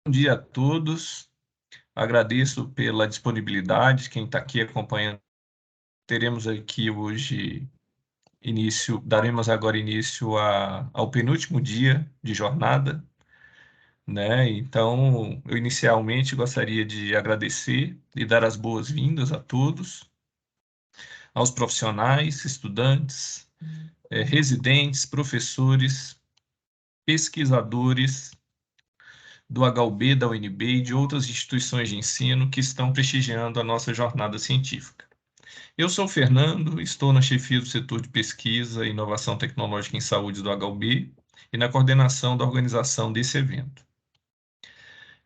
Bom dia a todos. Agradeço pela disponibilidade. Quem está aqui acompanhando, teremos aqui hoje daremos agora início ao penúltimo dia de jornada, né? Então, eu inicialmente gostaria de agradecer e dar as boas-vindas a todos, aos profissionais, estudantes, residentes, professores, pesquisadores do HUB, da UNB e de outras instituições de ensino que estão prestigiando a nossa jornada científica. Eu sou o Fernando, estou na chefia do setor de pesquisa e inovação tecnológica em saúde do HUB e na coordenação da organização desse evento.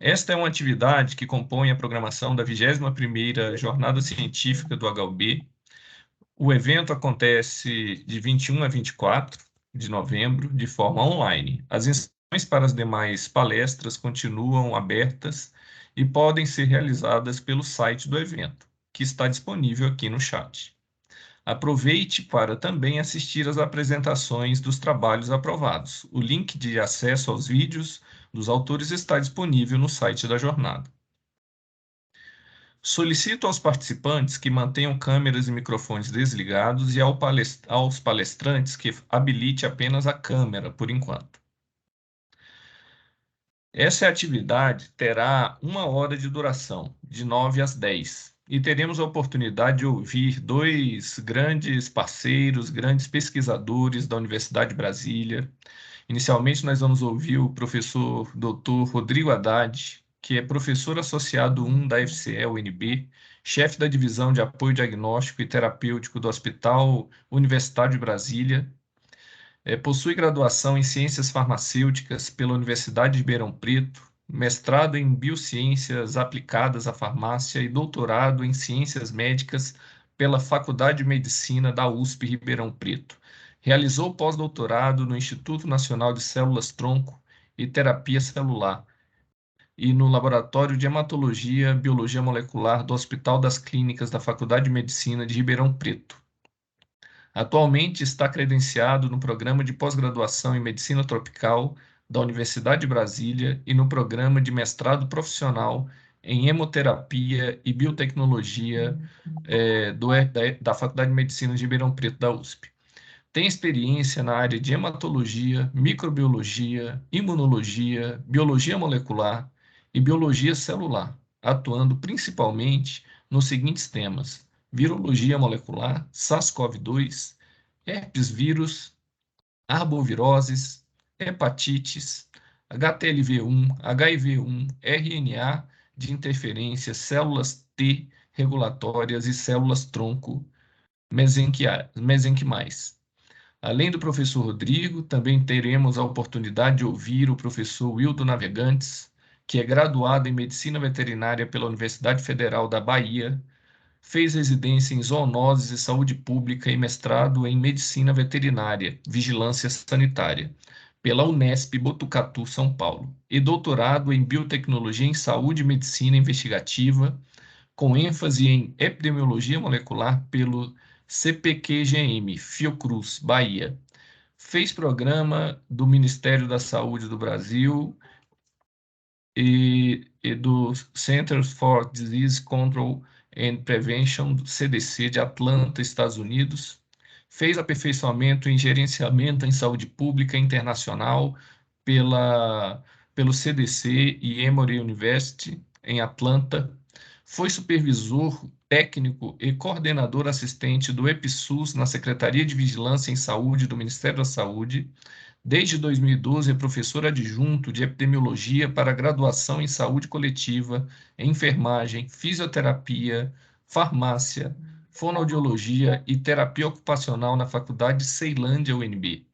Esta é uma atividade que compõe a programação da 21ª Jornada Científica do HUB. O evento acontece de 21 a 24 de novembro, de forma online. As inscrições para as demais palestras continuam abertas e podem ser realizadas pelo site do evento, que está disponível aqui no chat. Aproveite para também assistir às apresentações dos trabalhos aprovados. O link de acesso aos vídeos dos autores está disponível no site da jornada. Solicito aos participantes que mantenham câmeras e microfones desligados e aos palestrantes que habilite apenas a câmera por enquanto. Essa atividade terá 1 hora de duração, de 9 às 10, e teremos a oportunidade de ouvir dois grandes parceiros, grandes pesquisadores da Universidade de Brasília. Inicialmente, nós vamos ouvir o professor Dr. Rodrigo Haddad, que é professor associado 1 da FCE-UNB, chefe da Divisão de Apoio Diagnóstico e Terapêutico do Hospital Universitário de Brasília. Possui graduação em Ciências Farmacêuticas pela Universidade de Ribeirão Preto, mestrado em Biociências Aplicadas à Farmácia e doutorado em Ciências Médicas pela Faculdade de Medicina da USP Ribeirão Preto. Realizou pós-doutorado no Instituto Nacional de Células-Tronco e Terapia Celular e no Laboratório de Hematologia e Biologia Molecular do Hospital das Clínicas da Faculdade de Medicina de Ribeirão Preto. Atualmente está credenciado no Programa de Pós-Graduação em Medicina Tropical da Universidade de Brasília e no Programa de Mestrado Profissional em Hemoterapia e Biotecnologia da Faculdade de Medicina de Ribeirão Preto, da USP. Tem experiência na área de hematologia, microbiologia, imunologia, biologia molecular e biologia celular, atuando principalmente nos seguintes temas: virologia molecular, SARS-CoV-2, herpes vírus, arboviroses, hepatites, HTLV1, HIV1, RNA de interferência, células T regulatórias e células-tronco mesenquimais. Além do professor Rodrigo, também teremos a oportunidade de ouvir o professor Wildo Navegantes, que é graduado em Medicina Veterinária pela Universidade Federal da Bahia, fez residência em Zoonoses e Saúde Pública e mestrado em Medicina Veterinária, Vigilância Sanitária, pela Unesp Botucatu, São Paulo, e doutorado em Biotecnologia em Saúde e Medicina Investigativa, com ênfase em Epidemiologia Molecular pelo CPQGM, Fiocruz, Bahia. Fez programa do Ministério da Saúde do Brasil e do Centers for Disease Control and Prevention, do CDC, de Atlanta, Estados Unidos. Fez aperfeiçoamento em gerenciamento em saúde pública internacional pelo CDC e Emory University, em Atlanta. Foi supervisor técnico e coordenador assistente do EPSUS na Secretaria de Vigilância em Saúde do Ministério da Saúde. Desde 2012, é professor adjunto de epidemiologia para graduação em saúde coletiva, enfermagem, fisioterapia, farmácia, fonoaudiologia e terapia ocupacional na Faculdade Ceilândia, UNB.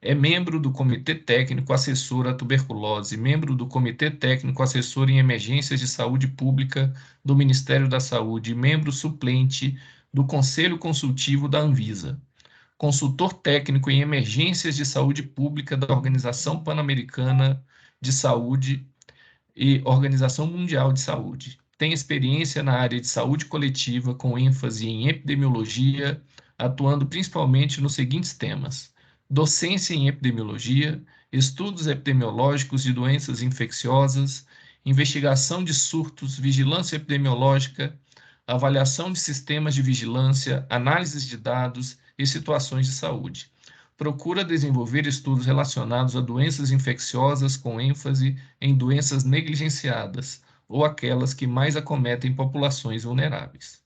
É membro do Comitê Técnico Assessor à Tuberculose, membro do Comitê Técnico Assessor em Emergências de Saúde Pública do Ministério da Saúde e membro suplente do Conselho Consultivo da Anvisa. Consultor técnico em emergências de saúde pública da Organização Pan-Americana de Saúde e Organização Mundial de Saúde. Tem experiência na área de saúde coletiva, com ênfase em epidemiologia, atuando principalmente nos seguintes temas: docência em epidemiologia, estudos epidemiológicos de doenças infecciosas, investigação de surtos, vigilância epidemiológica, avaliação de sistemas de vigilância, análises de dados e situações de saúde. Procura desenvolver estudos relacionados a doenças infecciosas com ênfase em doenças negligenciadas ou aquelas que mais acometem populações vulneráveis.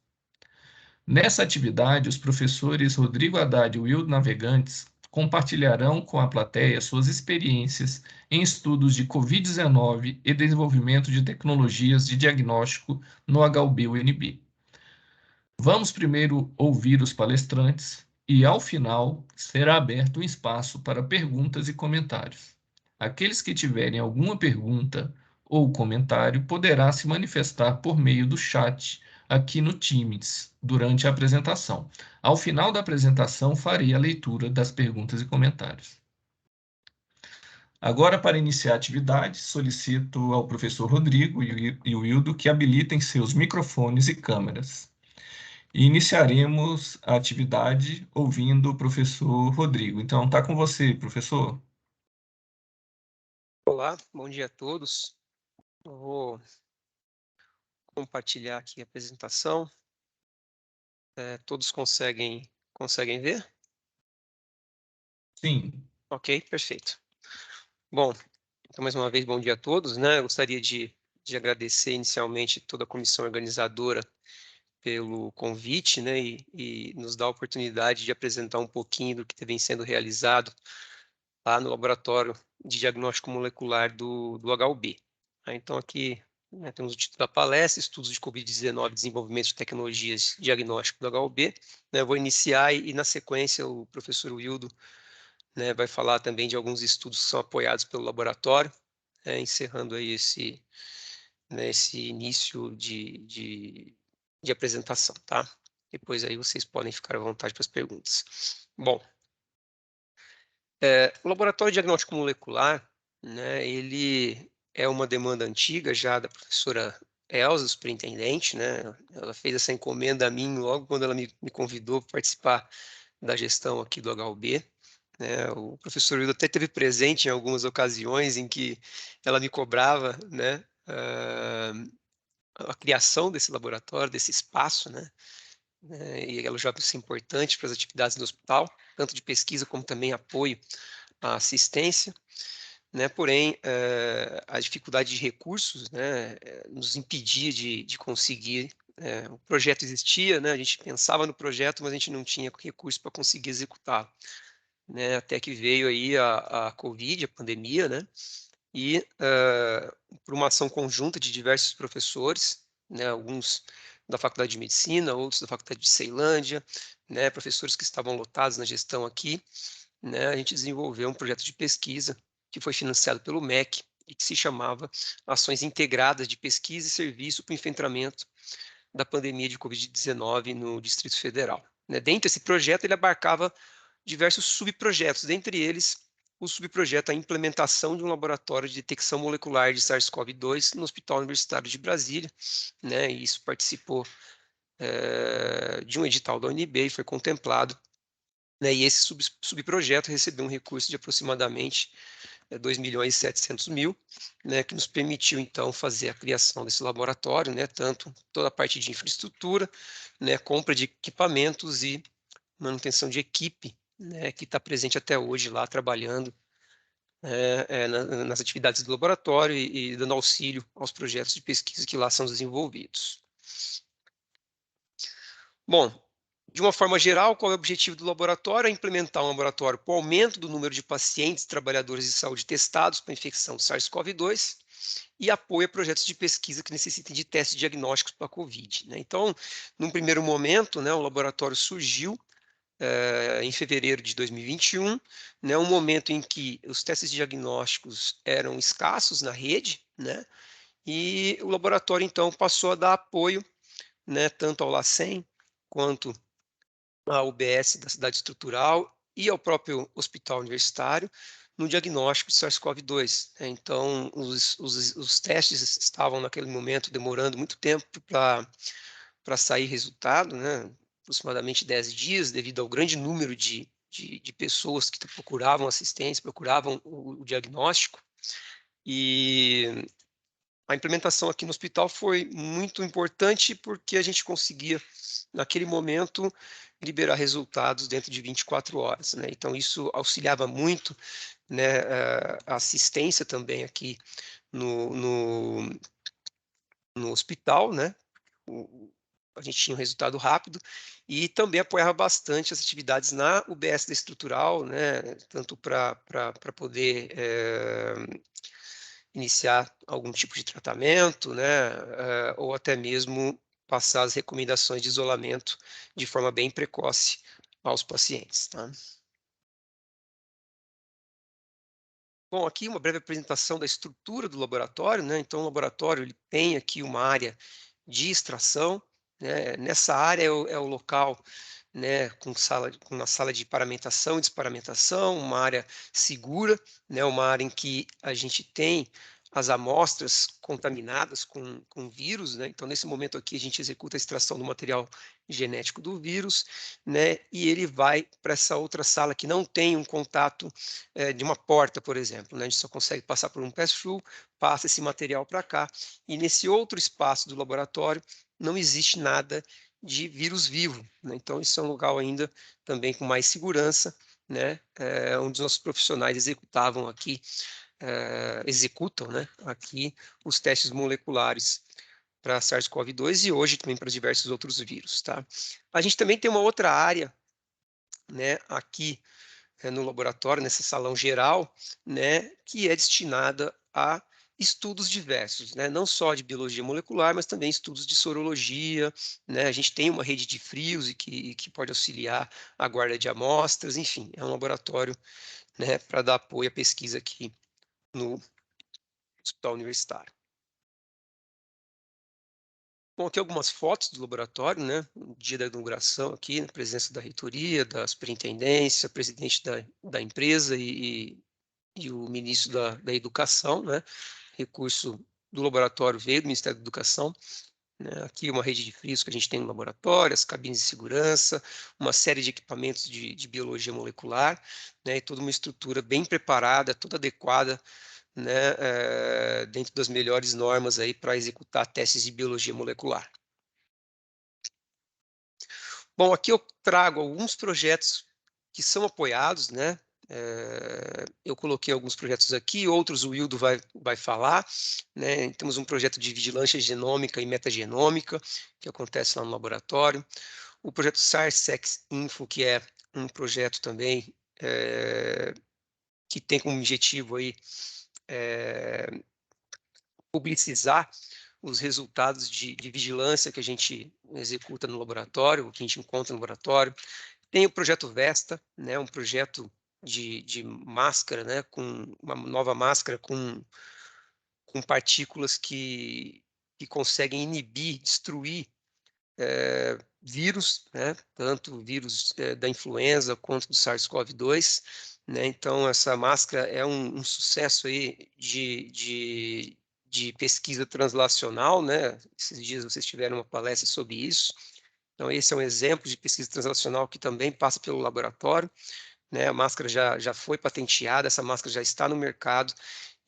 Nessa atividade, os professores Rodrigo Haddad e Wildo Navegantes compartilharão com a plateia suas experiências em estudos de Covid-19 e desenvolvimento de tecnologias de diagnóstico no HUB-UNB. Vamos primeiro ouvir os palestrantes e, ao final, será aberto um espaço para perguntas e comentários. Aqueles que tiverem alguma pergunta ou comentário poderá se manifestar por meio do chat aqui no Teams durante a apresentação. Ao final da apresentação, farei a leitura das perguntas e comentários. Agora, para iniciar a atividade, solicito ao professor Rodrigo e o Wildo que habilitem seus microfones e câmeras. E iniciaremos a atividade ouvindo o professor Rodrigo. Então, está com você, professor. Olá, bom dia a todos. Eu vou compartilhar aqui a apresentação. Todos conseguem ver? Sim. Ok, perfeito. Bom, então, mais uma vez, bom dia a todos, né? Eu gostaria de agradecer inicialmente toda a comissão organizadora pelo convite, né? E nos dar a oportunidade de apresentar um pouquinho do que vem sendo realizado lá no laboratório de diagnóstico molecular do HUB. Então, aqui temos o título da palestra, Estudos de Covid-19, Desenvolvimento de Tecnologias de Diagnóstico do HUB. Eu vou iniciar e, na sequência, o professor Wildo vai falar também de alguns estudos que são apoiados pelo laboratório, encerrando aí esse início de apresentação, tá? Depois aí vocês podem ficar à vontade para as perguntas. Bom, o laboratório de diagnóstico molecular, ele é uma demanda antiga já da professora Elza, superintendente, Ela fez essa encomenda a mim logo quando ela me convidou para participar da gestão aqui do HUB. O professor Wildo até teve presente em algumas ocasiões em que ela me cobrava, a criação desse laboratório, desse espaço, e ela já é importante para as atividades do hospital, tanto de pesquisa como também apoio à assistência. Porém, a dificuldade de recursos nos impedia de conseguir. O projeto existia, a gente pensava no projeto, mas a gente não tinha recurso para conseguir executá-lo. Até que veio aí a Covid, a pandemia, e por uma ação conjunta de diversos professores, alguns da Faculdade de Medicina, outros da Faculdade de Ceilândia, professores que estavam lotados na gestão aqui, a gente desenvolveu um projeto de pesquisa que foi financiado pelo MEC e que se chamava Ações Integradas de Pesquisa e Serviço para o Enfrentamento da Pandemia de Covid-19 no Distrito Federal. Dentro desse projeto, ele abarcava diversos subprojetos, dentre eles o subprojeto A Implementação de um Laboratório de Detecção Molecular de SARS-CoV-2 no Hospital Universitário de Brasília, e isso participou de um edital da UNB e foi contemplado, e esse subprojeto recebeu um recurso de aproximadamente 2.700.000, que nos permitiu, então, fazer a criação desse laboratório, tanto toda a parte de infraestrutura, compra de equipamentos e manutenção de equipe, que está presente até hoje lá, trabalhando nas atividades do laboratório e dando auxílio aos projetos de pesquisa que lá são desenvolvidos. Bom, de uma forma geral, qual é o objetivo do laboratório? É implementar um laboratório para o aumento do número de pacientes e trabalhadores de saúde testados para a infecção do SARS-CoV-2 e apoio a projetos de pesquisa que necessitem de testes diagnósticos para a COVID. Então, num primeiro momento, o laboratório surgiu em fevereiro de 2021, um momento em que os testes diagnósticos eram escassos na rede, e o laboratório, então, passou a dar apoio, tanto ao LACEN quanto à UBS da Cidade Estrutural e ao próprio hospital universitário no diagnóstico de SARS-CoV-2. Então, os testes estavam, naquele momento, demorando muito tempo para sair resultado, aproximadamente 10 dias, devido ao grande número de pessoas que procuravam assistência, procuravam o diagnóstico. E A implementação aqui no hospital foi muito importante porque a gente conseguia, naquele momento, liberar resultados dentro de 24 horas, né? Então, isso auxiliava muito, né, a assistência também aqui no hospital, né? A gente tinha um resultado rápido e também apoiava bastante as atividades na UBS da estrutural, né? Tanto para poder iniciar algum tipo de tratamento, né? Ou até mesmo passar as recomendações de isolamento de forma bem precoce aos pacientes, tá? Bom, aqui uma breve apresentação da estrutura do laboratório, né? Então, o laboratório ele tem aqui uma área de extração, né? Nessa área é o local, né, com uma sala de paramentação e desparamentação, uma área segura, né? Uma área em que a gente tem as amostras contaminadas com vírus, né? Então, nesse momento aqui, a gente executa a extração do material genético do vírus, né? E ele vai para essa outra sala que não tem um contato de uma porta, por exemplo, né? A gente só consegue passar por um pass-through, passa esse material para cá, e nesse outro espaço do laboratório não existe nada de vírus vivo, né? Então, isso é um lugar ainda também com mais segurança, né? Onde os nossos profissionais executam, né, aqui os testes moleculares para SARS-CoV-2 e hoje também para diversos outros vírus, tá? A gente também tem uma outra área, né, aqui no laboratório, nesse salão geral, né, que é destinada a estudos diversos, né, não só de biologia molecular, mas também estudos de sorologia, né, a gente tem uma rede de frios e que pode auxiliar a guarda de amostras, enfim, é um laboratório, né, para dar apoio à pesquisa aqui no hospital universitário. Bom, aqui algumas fotos do laboratório, né? No dia da inauguração aqui, na presença da reitoria, da superintendência, presidente da empresa e o ministro da Educação, né? Recurso do laboratório veio do Ministério da Educação, né? Aqui uma rede de frios que a gente tem no laboratório, as cabines de segurança, uma série de equipamentos de biologia molecular, né? E toda uma estrutura bem preparada, toda adequada, né, dentro das melhores normas aí para executar testes de biologia molecular. Bom, aqui eu trago alguns projetos que são apoiados, né? Eu coloquei alguns projetos aqui, outros o Wildo vai falar, né? Temos um projeto de vigilância genômica e metagenômica, que acontece lá no laboratório. O projeto SARS-SEX-Info, que é um projeto também que tem como objetivo aí publicizar os resultados de vigilância que a gente executa no laboratório, o que a gente encontra no laboratório. Tem o projeto Vesta, né, um projeto de máscara, né, com uma nova máscara com partículas que conseguem inibir, destruir vírus, né, tanto o vírus da influenza quanto do SARS-CoV-2, né, então essa máscara é um sucesso aí de pesquisa translacional, né, esses dias vocês tiveram uma palestra sobre isso, então esse é um exemplo de pesquisa translacional que também passa pelo laboratório, né, a máscara já foi patenteada, essa máscara já está no mercado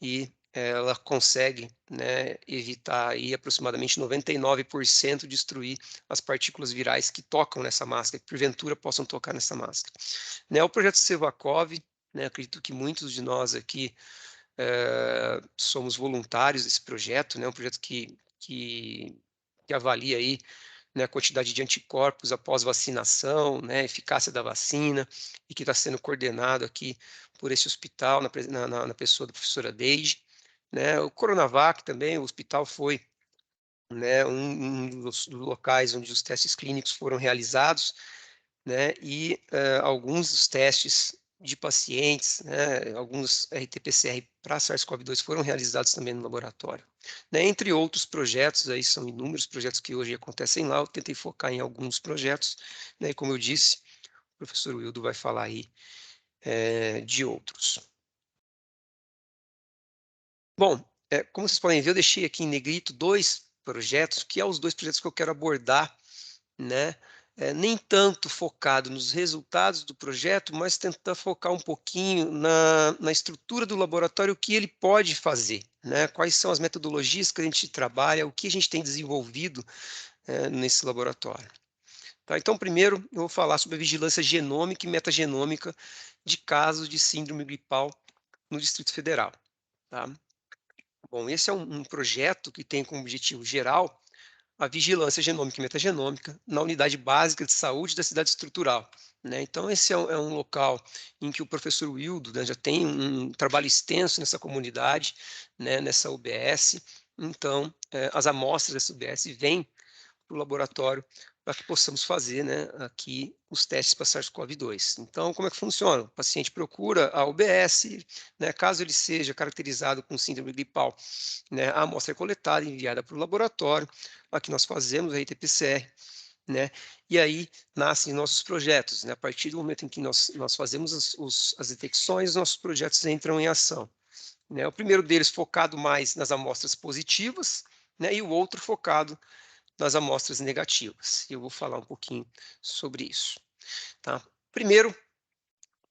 e ela consegue, né, evitar aí aproximadamente 99% destruir as partículas virais que tocam nessa máscara, que porventura possam tocar nessa máscara. Né, o projeto Sevacov, né, acredito que muitos de nós aqui somos voluntários desse projeto, né, um projeto que avalia aí, né, a quantidade de anticorpos após vacinação, né, eficácia da vacina, e que está sendo coordenado aqui por esse hospital, na pessoa da professora Deide. Né, o Coronavac também, o hospital foi, né, um dos locais onde os testes clínicos foram realizados, né, e alguns dos testes de pacientes, né, alguns RT-PCR para SARS-CoV-2 foram realizados também no laboratório. Né, entre outros projetos, aí são inúmeros projetos que hoje acontecem lá, eu tentei focar em alguns projetos, né, e como eu disse, o professor Wildo vai falar aí de outros. Bom, como vocês podem ver, eu deixei aqui em negrito dois projetos, que são os dois projetos que eu quero abordar, né, nem tanto focado nos resultados do projeto, mas tentar focar um pouquinho na estrutura do laboratório, o que ele pode fazer, né? Quais são as metodologias que a gente trabalha, o que a gente tem desenvolvido nesse laboratório. Tá? Então, primeiro, eu vou falar sobre a vigilância genômica e metagenômica de casos de síndrome gripal no Distrito Federal. Tá? Bom, esse é um projeto que tem como objetivo geral a vigilância genômica e metagenômica na unidade básica de saúde da cidade estrutural. Né? Então, esse é um local em que o professor Wildo, né, já tem um trabalho extenso nessa comunidade, né, nessa UBS. Então, as amostras dessa UBS vêm para o laboratório para que possamos fazer, né, aqui os testes para SARS-CoV-2. Então, como é que funciona? O paciente procura a UBS, né, caso ele seja caracterizado com síndrome gripal, né, a amostra é coletada e enviada para o laboratório, aqui nós fazemos a RT-PCR, né, e aí nascem nossos projetos, né, a partir do momento em que nós fazemos as detecções, nossos projetos entram em ação. Né, o primeiro deles focado mais nas amostras positivas, né, e o outro focado nas amostras negativas. E eu vou falar um pouquinho sobre isso. Tá? Primeiro,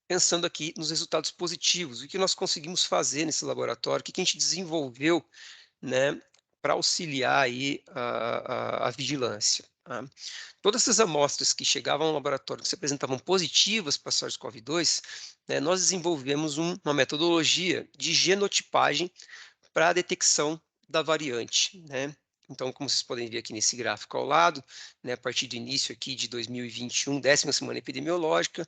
pensando aqui nos resultados positivos, o que nós conseguimos fazer nesse laboratório, o que a gente desenvolveu, né, para auxiliar aí a vigilância. Tá? Todas essas amostras que chegavam ao laboratório que se apresentavam positivas para SARS-CoV-2, né, nós desenvolvemos uma metodologia de genotipagem para a detecção da variante, né? Então, como vocês podem ver aqui nesse gráfico ao lado, né, a partir do início aqui de 2021, 10ª semana epidemiológica,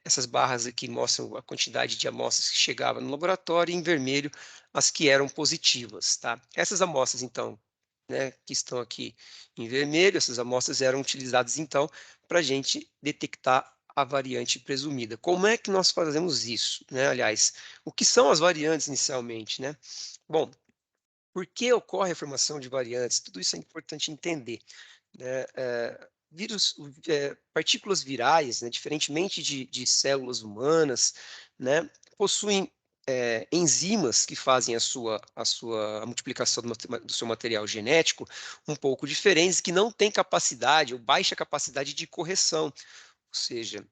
essas barras aqui mostram a quantidade de amostras que chegava no laboratório, e em vermelho as que eram positivas, tá? Essas amostras, então, né, que estão aqui em vermelho, essas amostras eram utilizadas, então, para a gente detectar a variante presumida. Como é que nós fazemos isso, né? Aliás, o que são as variantes inicialmente, né? Bom, por que ocorre a formação de variantes? Tudo isso é importante entender, né? Partículas virais, né, diferentemente de células humanas, né, possuem enzimas que fazem a multiplicação do seu material genético um pouco diferentes, que não têm capacidade ou baixa capacidade de correção. Ou seja,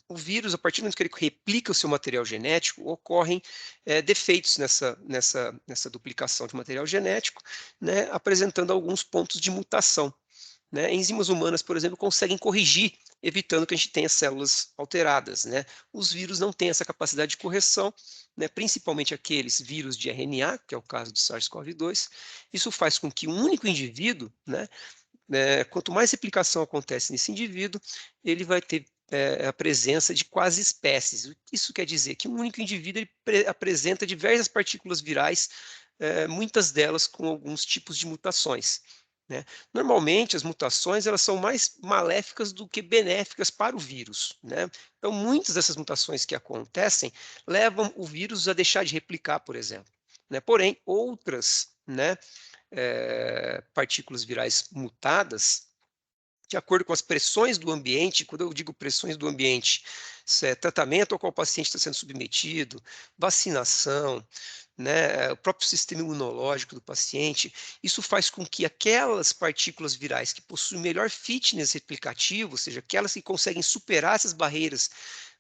o vírus, a partir do momento que ele replica o seu material genético, ocorrem defeitos nessa duplicação de material genético, né, apresentando alguns pontos de mutação. Né? Enzimas humanas, por exemplo, conseguem corrigir, evitando que a gente tenha células alteradas. Né? Os vírus não têm essa capacidade de correção, né? Principalmente aqueles vírus de RNA, que é o caso do SARS-CoV-2. Isso faz com que um único indivíduo, né, quanto mais replicação acontece nesse indivíduo, ele vai ter a presença de quase espécies. Isso quer dizer que um único indivíduo ele apresenta diversas partículas virais, muitas delas com alguns tipos de mutações. Né? Normalmente, as mutações elas são mais maléficas do que benéficas para o vírus. Né? Então, muitas dessas mutações que acontecem levam o vírus a deixar de replicar, por exemplo. Né? Porém, outras, né, partículas virais mutadas, de acordo com as pressões do ambiente. Quando eu digo pressões do ambiente, isso é tratamento ao qual o paciente está sendo submetido, vacinação, né, o próprio sistema imunológico do paciente, isso faz com que aquelas partículas virais que possuem melhor fitness replicativo, ou seja, aquelas que conseguem superar essas barreiras,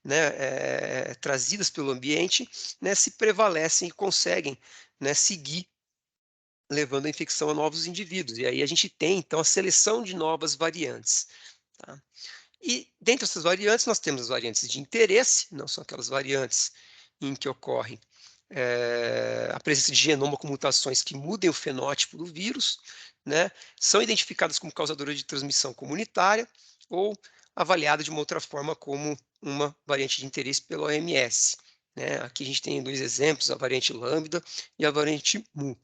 né, trazidas pelo ambiente, né, se prevalecem e conseguem, né, seguir levando a infecção a novos indivíduos. E aí a gente tem, então, a seleção de novas variantes. Tá? E dentre essas variantes, nós temos as variantes de interesse, não são aquelas variantes em que ocorre a presença de genoma com mutações que mudem o fenótipo do vírus, né? São identificadas como causadoras de transmissão comunitária ou avaliadas de uma outra forma como uma variante de interesse pela OMS. Né? Aqui a gente tem dois exemplos, a variante lambda e a variante mu.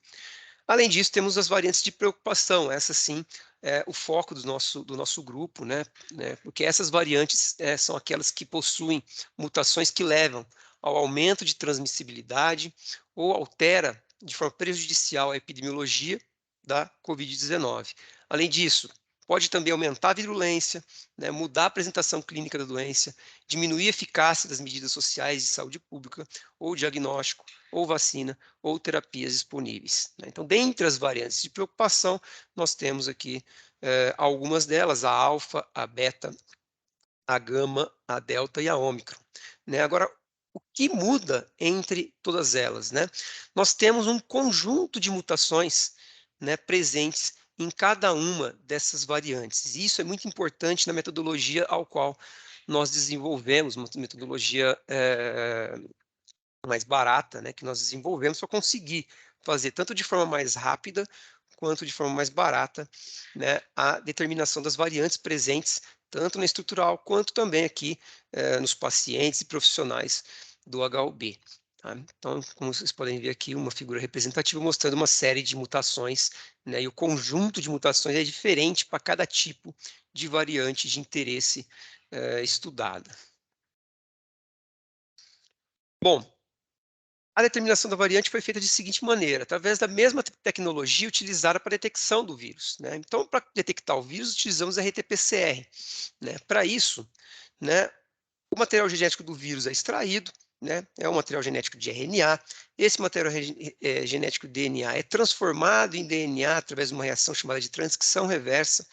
Além disso, temos as variantes de preocupação, essa sim é o foco do nosso grupo, né? Porque essas variantes são aquelas que possuem mutações que levam ao aumento de transmissibilidade ou altera de forma prejudicial a epidemiologia da Covid-19. Além disso, pode também aumentar a virulência, né, mudar a apresentação clínica da doença, diminuir a eficácia das medidas sociais de saúde pública ou diagnóstico, ou vacina, ou terapias disponíveis, né? Então, dentre as variantes de preocupação, nós temos aqui algumas delas, a alfa, a beta, a gama, a delta e a ômicron, né? Agora, o que muda entre todas elas, né? Nós temos um conjunto de mutações, né, presentes em cada uma dessas variantes. E isso é muito importante na metodologia ao qual nós desenvolvemos, uma metodologia mais barata, né, que nós desenvolvemos para conseguir fazer tanto de forma mais rápida quanto de forma mais barata, né, a determinação das variantes presentes tanto na estrutural quanto também aqui nos pacientes e profissionais do HUB. Tá? Então, como vocês podem ver aqui, uma figura representativa mostrando uma série de mutações, né, e o conjunto de mutações é diferente para cada tipo de variante de interesse estudada. Bom, a determinação da variante foi feita de seguinte maneira, através da mesma tecnologia utilizada para a detecção do vírus, né? Então, para detectar o vírus, utilizamos a RT-PCR, né? Para isso, né, o material genético do vírus é extraído, né? É um material genético de RNA. Esse material genético de DNA é transformado em DNA através de uma reação chamada de transcrição reversa,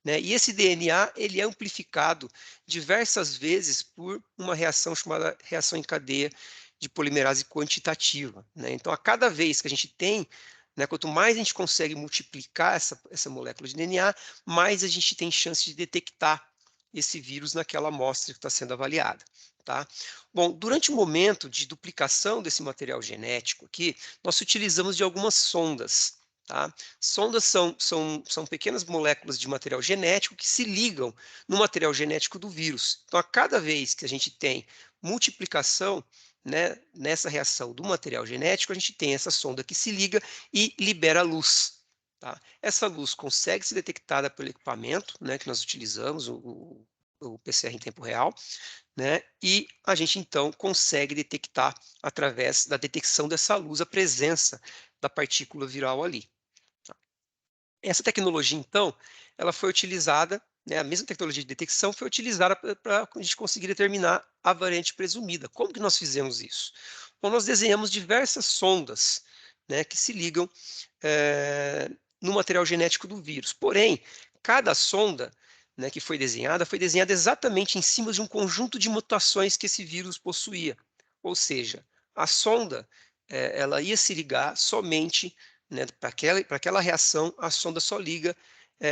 né? E esse DNA ele é amplificado diversas vezes por uma reação chamada reação em cadeia de polimerase quantitativa, né? Então, a cada vez que a gente tem, né, quanto mais a gente consegue multiplicar essa molécula de DNA, mais a gente tem chance de detectar esse vírus naquela amostra que está sendo avaliada. Tá? Bom, durante o momento de duplicação desse material genético aqui, nós utilizamos de algumas sondas. Tá? Sondas são pequenas moléculas de material genético que se ligam no material genético do vírus. Então, a cada vez que a gente tem multiplicação, né, nessa reação do material genético, a gente tem essa sonda que se liga e libera luz. Tá? Essa luz consegue ser detectada pelo equipamento, né, que nós utilizamos, o PCR em tempo real, né, e a gente então consegue detectar, através da detecção dessa luz, a presença da partícula viral ali. Essa tecnologia, então, ela foi utilizada, né, a mesma tecnologia de detecção foi utilizada para a gente conseguir determinar a variante presumida. Como que nós fizemos isso? Bom, nós desenhamos diversas sondas, né, que se ligam no material genético do vírus. Porém, cada sonda, né, que foi desenhada exatamente em cima de um conjunto de mutações que esse vírus possuía. Ou seja, a sonda ela ia se ligar somente, né, para aquela reação, a sonda só liga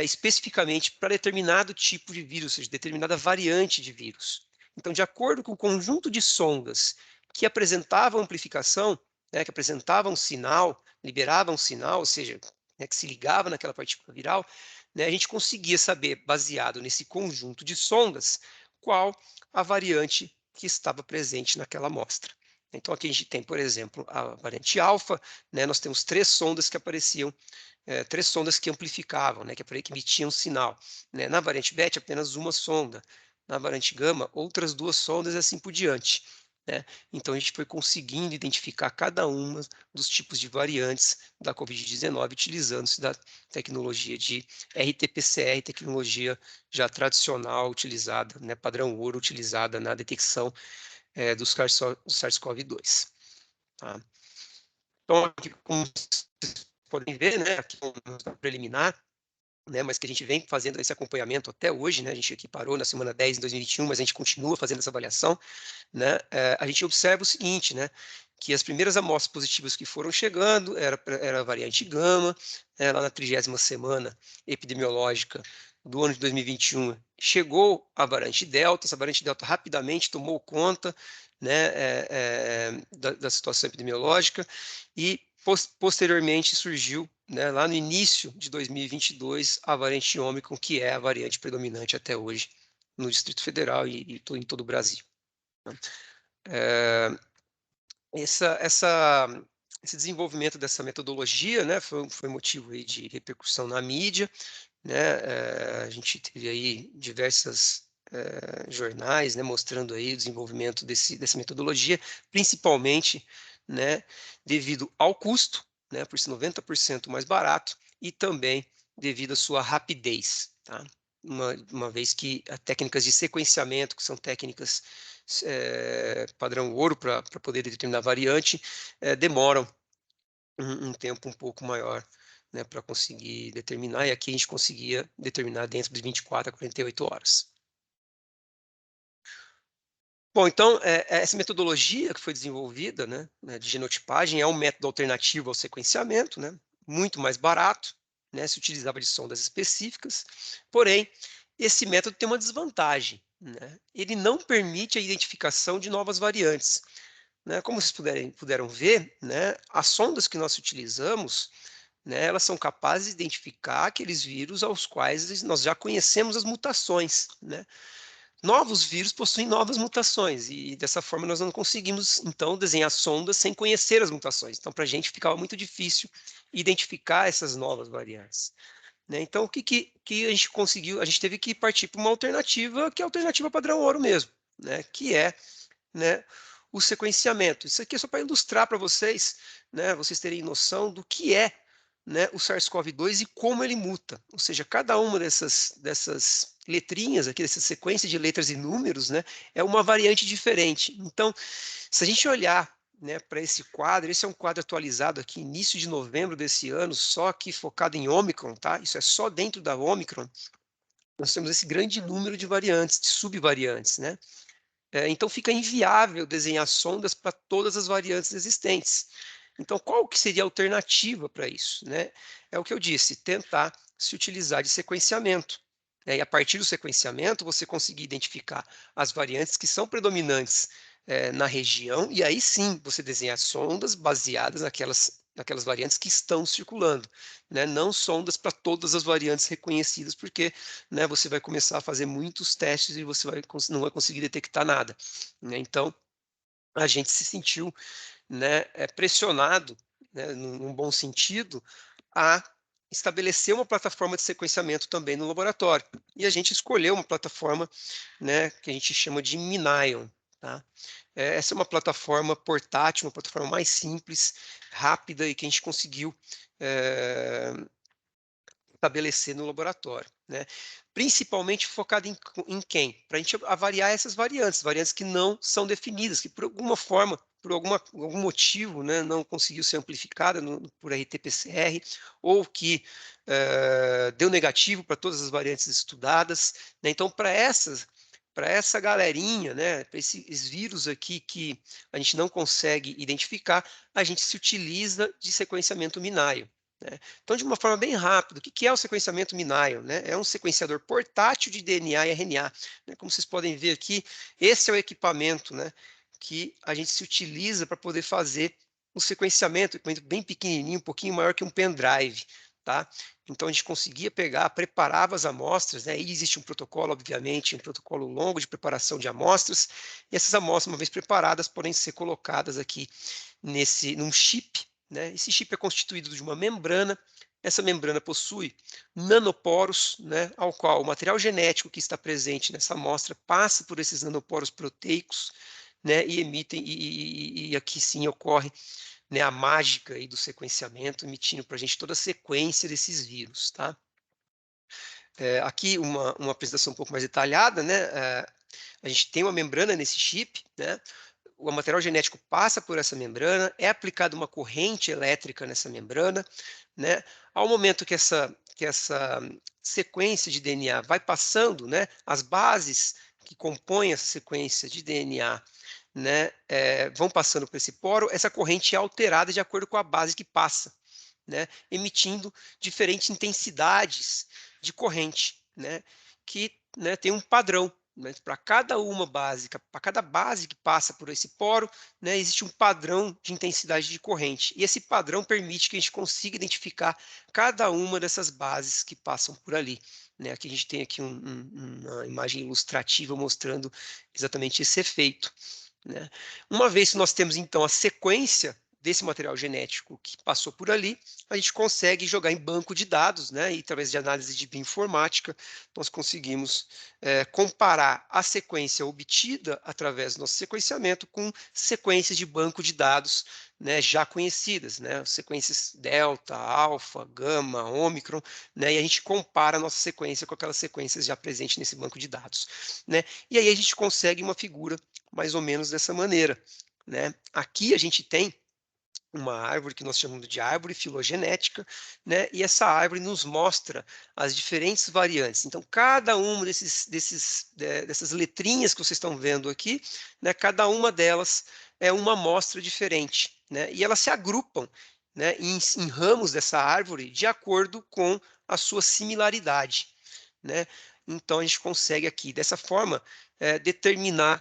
especificamente para determinado tipo de vírus, ou seja, determinada variante de vírus. Então, de acordo com o conjunto de sondas que apresentavam amplificação, né, que apresentavam um sinal, liberavam um sinal, ou seja, né, que se ligava naquela partícula viral, né, a gente conseguia saber, baseado nesse conjunto de sondas, qual a variante que estava presente naquela amostra. Então, aqui a gente tem, por exemplo, a variante alfa, né, nós temos 3 sondas que apareciam, 3 sondas que amplificavam, né, que emitiam sinal. Né? Na variante beta, apenas uma sonda. Na variante gama, outras 2 sondas e assim por diante. Né? Então, a gente foi conseguindo identificar cada um dos tipos de variantes da Covid-19 utilizando-se da tecnologia de RT-PCR, tecnologia já tradicional utilizada, né, padrão ouro, utilizada na detecção do SARS-CoV-2. Tá? Então, aqui, como vocês podem ver, né, aqui é um preliminar, né, mas que a gente vem fazendo esse acompanhamento até hoje, né, a gente aqui parou na semana 10 em 2021, mas a gente continua fazendo essa avaliação, né, a gente observa o seguinte, né, que as primeiras amostras positivas que foram chegando era a variante gama, lá na 30ª semana epidemiológica do ano de 2021, chegou a variante delta, essa variante delta rapidamente tomou conta, né, da situação epidemiológica e posteriormente surgiu, né, lá no início de 2022, a variante Ômicron, que é a variante predominante até hoje no Distrito Federal e em todo o Brasil. Esse desenvolvimento dessa metodologia, né, foi motivo aí de repercussão na mídia, né, a gente teve aí diversas jornais, né, mostrando aí o desenvolvimento dessa metodologia, principalmente, né, devido ao custo, né, por ser 90% mais barato e também devido à sua rapidez, tá? Uma vez que técnicas de sequenciamento, que são técnicas padrão ouro para poder determinar a variante, demoram um tempo um pouco maior, né, para conseguir determinar, e aqui a gente conseguia determinar dentro de 24 a 48 horas. Bom, então, essa metodologia que foi desenvolvida, né, de genotipagem é um método alternativo ao sequenciamento, né, muito mais barato, né, se utilizava de sondas específicas, porém, esse método tem uma desvantagem, né, ele não permite a identificação de novas variantes, né, como vocês puderam ver, né, as sondas que nós utilizamos, né, elas são capazes de identificar aqueles vírus aos quais nós já conhecemos as mutações, né. Novos vírus possuem novas mutações e dessa forma nós não conseguimos então desenhar sondas sem conhecer as mutações. Então para a gente ficava muito difícil identificar essas novas variantes, né. Então o que a gente conseguiu? A gente teve que partir para uma alternativa que é a alternativa padrão ouro mesmo, né, que é, né, o sequenciamento. Isso aqui é só para ilustrar para vocês, né, vocês terem noção do que é, né, o SARS-CoV-2 e como ele muta. Ou seja, cada uma dessas letrinhas aqui, dessa sequência de letras e números, né, é uma variante diferente. Então, se a gente olhar, né, para esse quadro, esse é um quadro atualizado aqui, início de novembro desse ano, só que focado em Ômicron, tá? Isso é só dentro da Ômicron. Nós temos esse grande número de variantes, de subvariantes, né? Então fica inviável desenhar sondas para todas as variantes existentes. Então, qual que seria a alternativa para isso, né? É o que eu disse, tentar se utilizar de sequenciamento, né? E a partir do sequenciamento, você conseguir identificar as variantes que são predominantes na região, e aí sim você desenhar sondas baseadas naquelas variantes que estão circulando, né? Não sondas para todas as variantes reconhecidas, porque, né, você vai começar a fazer muitos testes e você não vai conseguir detectar nada, né? Então, a gente se sentiu, né, pressionado, né, num bom sentido, a estabelecer uma plataforma de sequenciamento também no laboratório. E a gente escolheu uma plataforma, né, que a gente chama de Minion, tá? Essa é uma plataforma portátil, uma plataforma mais simples, rápida e que a gente conseguiu estabelecer no laboratório, né? Principalmente focado em quem? Para a gente avaliar essas variantes que não são definidas, que por alguma forma, por algum motivo, né, não conseguiu ser amplificada por RT-PCR, ou que deu negativo para todas as variantes estudadas, né? Então, para essa galerinha, né, para esses vírus aqui que a gente não consegue identificar, a gente se utiliza de sequenciamento Minion, né? Então, de uma forma bem rápida, o que é o sequenciamento Minion, né? É um sequenciador portátil de DNA e RNA, né? Como vocês podem ver aqui, esse é o equipamento, né, que a gente se utiliza para poder fazer o sequenciamento, equipamento bem pequenininho, um pouquinho maior que um pendrive, tá? Então, a gente conseguia pegar, preparava as amostras, né? E existe um protocolo, obviamente, um protocolo longo de preparação de amostras, e essas amostras, uma vez preparadas, podem ser colocadas aqui num chip, né? Esse chip é constituído de uma membrana. Essa membrana possui nanoporos, né, ao qual o material genético que está presente nessa amostra passa por esses nanoporos proteicos, né, e emitem, e aqui sim ocorre, né, a mágica aí do sequenciamento, emitindo para a gente toda a sequência desses vírus, tá? Aqui uma apresentação um pouco mais detalhada, né? A gente tem uma membrana nesse chip, né? O material genético passa por essa membrana, é aplicada uma corrente elétrica nessa membrana, né? Ao momento que essa sequência de DNA vai passando, né, as bases que compõem essa sequência de DNA, né, vão passando por esse poro, essa corrente é alterada de acordo com a base que passa, né, emitindo diferentes intensidades de corrente, né, que, né, tem um padrão. Para cada para cada base que passa por esse poro, né, existe um padrão de intensidade de corrente. E esse padrão permite que a gente consiga identificar cada uma dessas bases que passam por ali, né? Aqui a gente tem aqui uma imagem ilustrativa mostrando exatamente esse efeito, né? Uma vez que nós temos então a sequência desse material genético que passou por ali, a gente consegue jogar em banco de dados, né? E através de análise de bioinformática, nós conseguimos comparar a sequência obtida através do nosso sequenciamento com sequências de banco de dados, né, já conhecidas, né? Sequências delta, alfa, gama, ômicron, né? E a gente compara a nossa sequência com aquelas sequências já presentes nesse banco de dados, né? E aí a gente consegue uma figura mais ou menos dessa maneira, né? Aqui a gente tem uma árvore que nós chamamos de árvore filogenética, né? E essa árvore nos mostra as diferentes variantes. Então, cada uma dessas letrinhas que vocês estão vendo aqui, né? Cada uma delas é uma amostra diferente, né? E elas se agrupam, né? Em ramos dessa árvore de acordo com a sua similaridade, né? Então, a gente consegue aqui, dessa forma, determinar,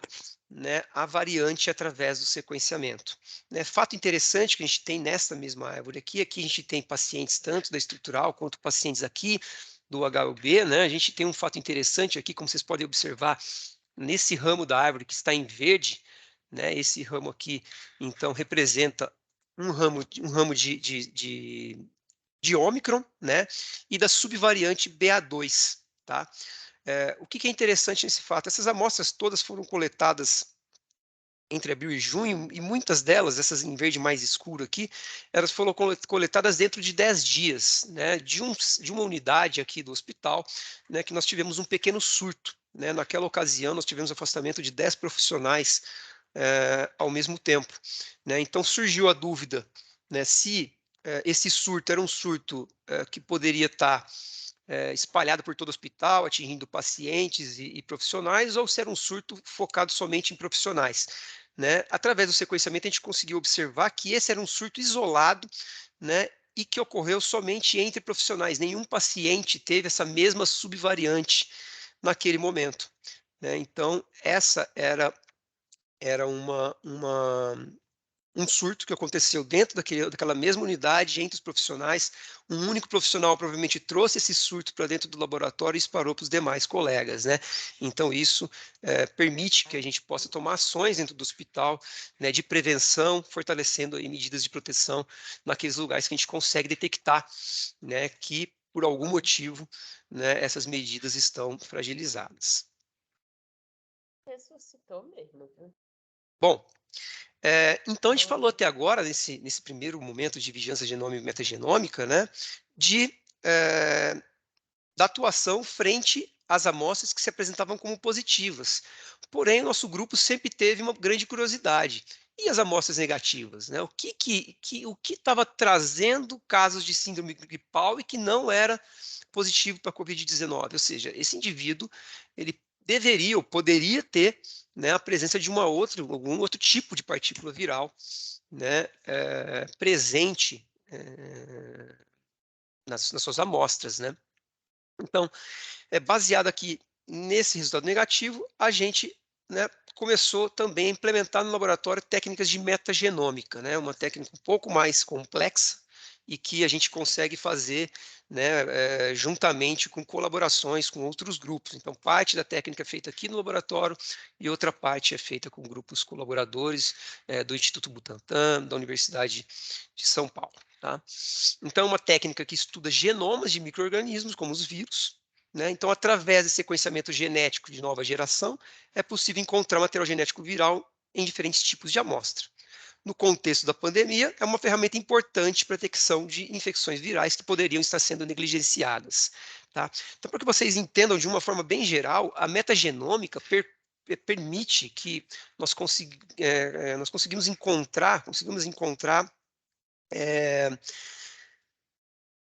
né, a variante através do sequenciamento. Né, fato interessante que a gente tem nessa mesma árvore aqui a gente tem pacientes tanto da estrutural quanto pacientes aqui do HUB, né, a gente tem um fato interessante aqui, como vocês podem observar, nesse ramo da árvore que está em verde, né, esse ramo aqui, então, representa um ramo de Ômicron, né, e da subvariante BA2, tá? O que é interessante nesse fato? Essas amostras todas foram coletadas entre abril e junho, e muitas delas, essas em verde mais escuro aqui, elas foram coletadas dentro de 10 dias, né, de uma unidade aqui do hospital, né, que nós tivemos um pequeno surto. Né, naquela ocasião, nós tivemos afastamento de 10 profissionais ao mesmo tempo. Né, então, surgiu a dúvida, né, se esse surto era um surto que poderia estar espalhado por todo o hospital, atingindo pacientes e profissionais, ou se era um surto focado somente em profissionais. Né? Através do sequenciamento, a gente conseguiu observar que esse era um surto isolado, né, e que ocorreu somente entre profissionais. Nenhum paciente teve essa mesma subvariante naquele momento. Né? Então, essa era um surto que aconteceu dentro daquela mesma unidade, entre os profissionais. Um único profissional provavelmente trouxe esse surto para dentro do laboratório e disparou para os demais colegas, né? Então, isso permite que a gente possa tomar ações dentro do hospital, né, de prevenção, fortalecendo aí medidas de proteção naqueles lugares que a gente consegue detectar, né, que, por algum motivo, né, essas medidas estão fragilizadas. Ressuscitou mesmo, viu? Bom, então, a gente falou até agora, nesse primeiro momento de vigilância genômica e metagenômica, né, da atuação frente às amostras que se apresentavam como positivas. Porém, o nosso grupo sempre teve uma grande curiosidade. E as amostras negativas? Né? O que estava trazendo casos de síndrome gripal e que não era positivo para a Covid-19? Ou seja, esse indivíduo ele deveria ou poderia ter, né, a presença de algum outro tipo de partícula viral, né, presente nas suas amostras. Né? Então, baseado aqui nesse resultado negativo, a gente, né, começou também a implementar no laboratório técnicas de metagenômica, né, uma técnica um pouco mais complexa e que a gente consegue fazer, né, juntamente com colaborações com outros grupos. Então, parte da técnica é feita aqui no laboratório e outra parte é feita com grupos colaboradores do Instituto Butantan, da Universidade de São Paulo. Tá? Então, é uma técnica que estuda genomas de micro-organismos, como os vírus. Né? Então, através de sequenciamento genético de nova geração, é possível encontrar material genético viral em diferentes tipos de amostra. No contexto da pandemia, é uma ferramenta importante para a detecção de infecções virais que poderiam estar sendo negligenciadas. Tá? Então, para que vocês entendam de uma forma bem geral, a metagenômica permite que nós conseguimos encontrar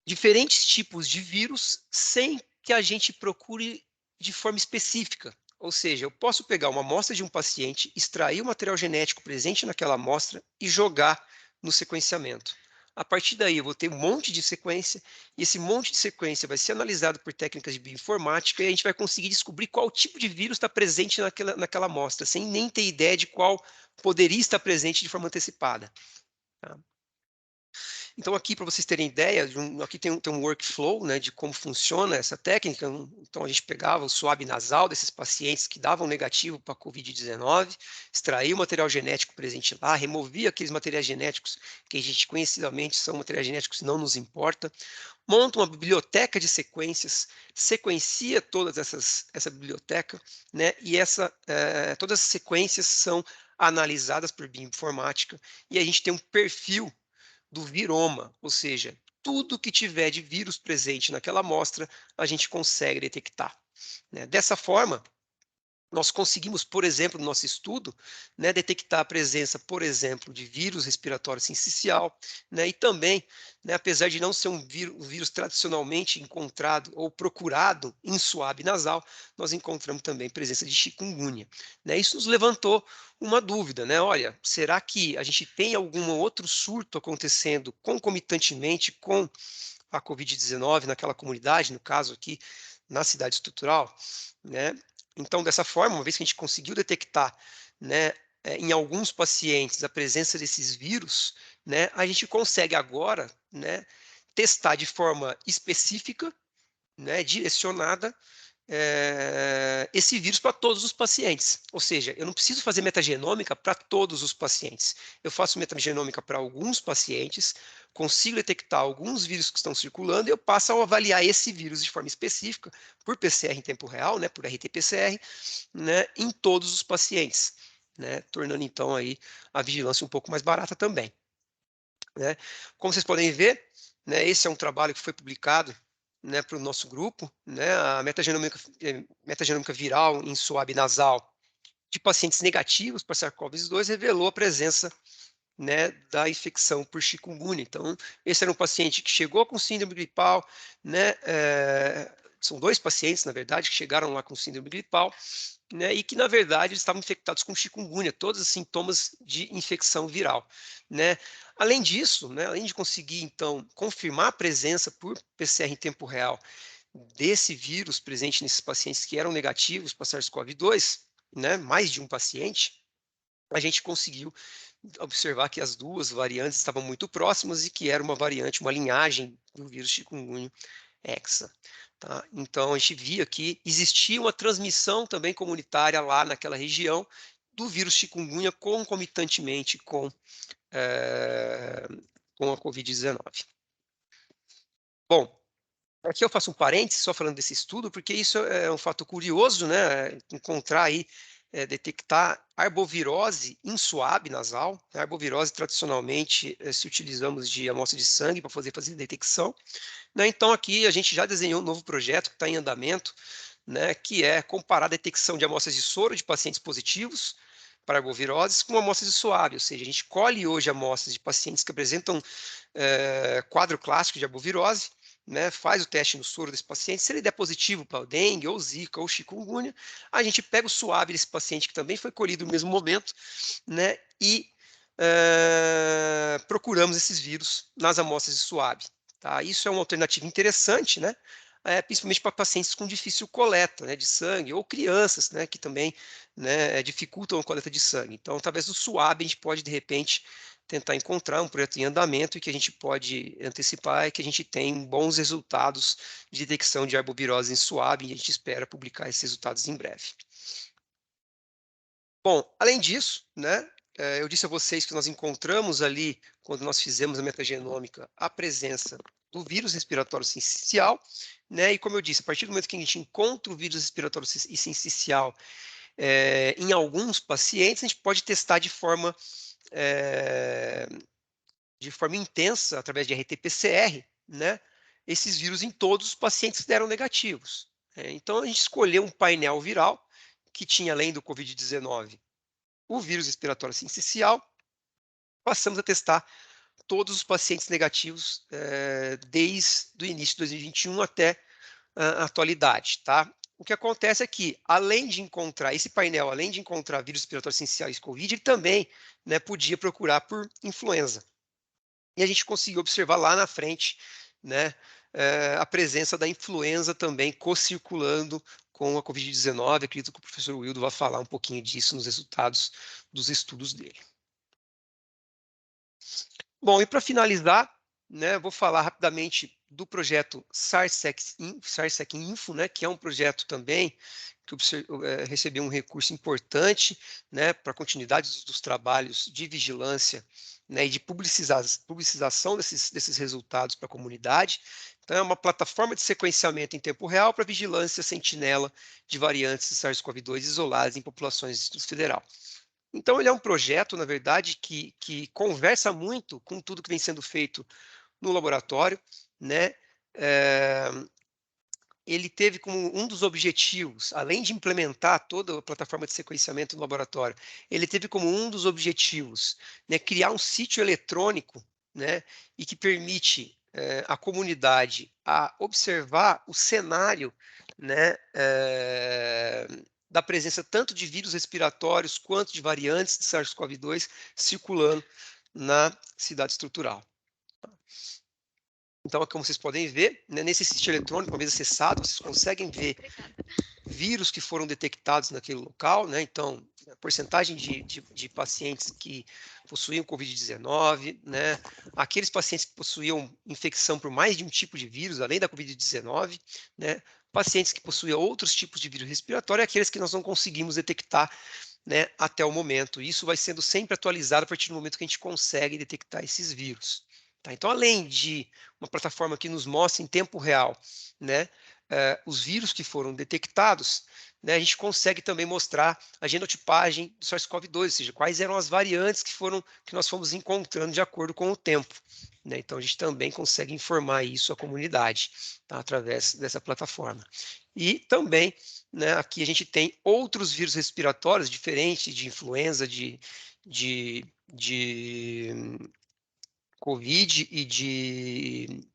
diferentes tipos de vírus sem que a gente procure de forma específica. Ou seja, eu posso pegar uma amostra de um paciente, extrair o material genético presente naquela amostra e jogar no sequenciamento. A partir daí, eu vou ter um monte de sequência, e esse monte de sequência vai ser analisado por técnicas de bioinformática, e a gente vai conseguir descobrir qual tipo de vírus está presente naquela amostra, sem nem ter ideia de qual poderia estar presente de forma antecipada. Tá? Então, aqui, para vocês terem ideia, aqui tem um workflow, né, de como funciona essa técnica. Então, a gente pegava o swab nasal desses pacientes que davam negativo para a Covid-19, extraía o material genético presente lá, removia aqueles materiais genéticos que a gente conhecidamente são materiais genéticos que não nos importa, monta uma biblioteca de sequências, sequencia todas essa biblioteca, né, e todas as sequências são analisadas por bioinformática, e a gente tem um perfil do viroma, ou seja, tudo que tiver de vírus presente naquela amostra, a gente consegue detectar, né? Dessa forma, nós conseguimos, por exemplo, no nosso estudo, né, detectar a presença, por exemplo, de vírus respiratório sincicial, né, e também, né, apesar de não ser um vírus tradicionalmente encontrado ou procurado em suave nasal, nós encontramos também presença de chikungunya, né? Isso nos levantou uma dúvida, né? Olha, será que a gente tem algum outro surto acontecendo concomitantemente com a Covid-19 naquela comunidade, no caso aqui na cidade estrutural, né? Então, dessa forma, uma vez que a gente conseguiu detectar, né, em alguns pacientes a presença desses vírus, né, a gente consegue agora, né, testar de forma específica, né, direcionada, esse vírus para todos os pacientes. Ou seja, eu não preciso fazer metagenômica para todos os pacientes. Eu faço metagenômica para alguns pacientes, consigo detectar alguns vírus que estão circulando e eu passo a avaliar esse vírus de forma específica, por PCR em tempo real, né, por RT-PCR, né, em todos os pacientes, né, tornando então aí a vigilância um pouco mais barata também, né. Como vocês podem ver, né, esse é um trabalho que foi publicado, né, para o nosso grupo, né, a metagenômica viral em swab nasal de pacientes negativos para SARS-CoV-2 revelou a presença, né, da infecção por chikungunya. Então, esse era um paciente que chegou com síndrome gripal, né, são 2 pacientes, na verdade, que chegaram lá com síndrome gripal, né, e que, na verdade, eles estavam infectados com chikungunya, todos os sintomas de infecção viral, né. Além disso, né, além de conseguir, então, confirmar a presença por PCR em tempo real desse vírus presente nesses pacientes que eram negativos para SARS-CoV-2, né, mais de um paciente, a gente conseguiu observar que as 2 variantes estavam muito próximas e que era uma variante, uma linhagem do vírus chikungunya hexa, tá? Então a gente via que existia uma transmissão também comunitária lá naquela região do vírus chikungunya concomitantemente eh, com a Covid-19. Bom, aqui eu faço um parênteses só falando desse estudo, porque isso é um fato curioso, né? Encontrar aí, detectar arbovirose em suave nasal. A arbovirose, tradicionalmente, se utilizamos de amostra de sangue para fazer detecção, né? Então, aqui a gente já desenhou um novo projeto que está em andamento, né? Que é comparar a detecção de amostras de soro de pacientes positivos para arboviroses com amostras de suave, ou seja, a gente colhe hoje amostras de pacientes que apresentam quadro clássico de arbovirose, né, faz o teste no soro desse paciente, se ele der positivo para o dengue, ou zika, ou chikungunya, a gente pega o suave desse paciente que também foi colhido no mesmo momento, né, e procuramos esses vírus nas amostras de suave. Tá? Isso é uma alternativa interessante, né, principalmente para pacientes com difícil coleta, né, de sangue, ou crianças, né, que também, né, dificultam a coleta de sangue. Então, através do suave, a gente pode, de repente, tentar encontrar um projeto em andamento e que a gente pode antecipar e que a gente tem bons resultados de detecção de arbovirose em suave e a gente espera publicar esses resultados em breve. Bom, além disso, né, eu disse a vocês que nós encontramos ali, quando nós fizemos a metagenômica, a presença do vírus respiratório sincicial, né, e como eu disse, a partir do momento que a gente encontra o vírus respiratório sincicial em alguns pacientes, a gente pode testar de forma intensa, através de RT-PCR, né, esses vírus em todos os pacientes que deram negativos. Então, a gente escolheu um painel viral que tinha, além do Covid-19, o vírus respiratório sincicial, passamos a testar todos os pacientes negativos desde o início de 2021 até a atualidade, tá? O que acontece é que, além de encontrar esse painel, além de encontrar vírus respiratório sincicial e Covid, ele também, né, podia procurar por influenza. E a gente conseguiu observar lá na frente, né, a presença da influenza também co-circulando com a Covid-19. Acredito que o professor Wildo vai falar um pouquinho disso nos resultados dos estudos dele. Bom, e para finalizar, né? Vou falar rapidamente do projeto SARSEC-Info, né? Que é um projeto também que recebeu um recurso importante, né? Para a continuidade dos trabalhos de vigilância, né? E de publicização desses resultados para a comunidade. Então, é uma plataforma de sequenciamento em tempo real para vigilância sentinela de variantes de SARS-CoV-2 isoladas em populações do Distrito Federal. Então, ele é um projeto, na verdade, que conversa muito com tudo que vem sendo feito no laboratório, né? Ele teve como um dos objetivos, além de implementar toda a plataforma de sequenciamento no laboratório, ele teve como um dos objetivos, né, criar um sítio eletrônico, né, e que permite a comunidade a observar o cenário, né, da presença tanto de vírus respiratórios quanto de variantes de SARS-CoV-2 circulando na cidade estrutural. Então, como vocês podem ver, né, nesse sítio eletrônico, uma vez acessado, vocês conseguem ver vírus que foram detectados naquele local, né? Então, a porcentagem de pacientes que possuíam Covid-19, né? Aqueles pacientes que possuíam infecção por mais de um tipo de vírus, além da Covid-19, né? Pacientes que possuíam outros tipos de vírus respiratório, aqueles que nós não conseguimos detectar, né, até o momento. Isso vai sendo sempre atualizado a partir do momento que a gente consegue detectar esses vírus. Tá? Então, além de uma plataforma que nos mostra em tempo real, né, os vírus que foram detectados, né, a gente consegue também mostrar a genotipagem do SARS-CoV-2, ou seja, quais eram as variantes que nós fomos encontrando de acordo com o tempo. Né? Então, a gente também consegue informar isso à comunidade, tá, através dessa plataforma. E também, né, aqui a gente tem outros vírus respiratórios diferentes de influenza, de Covid e de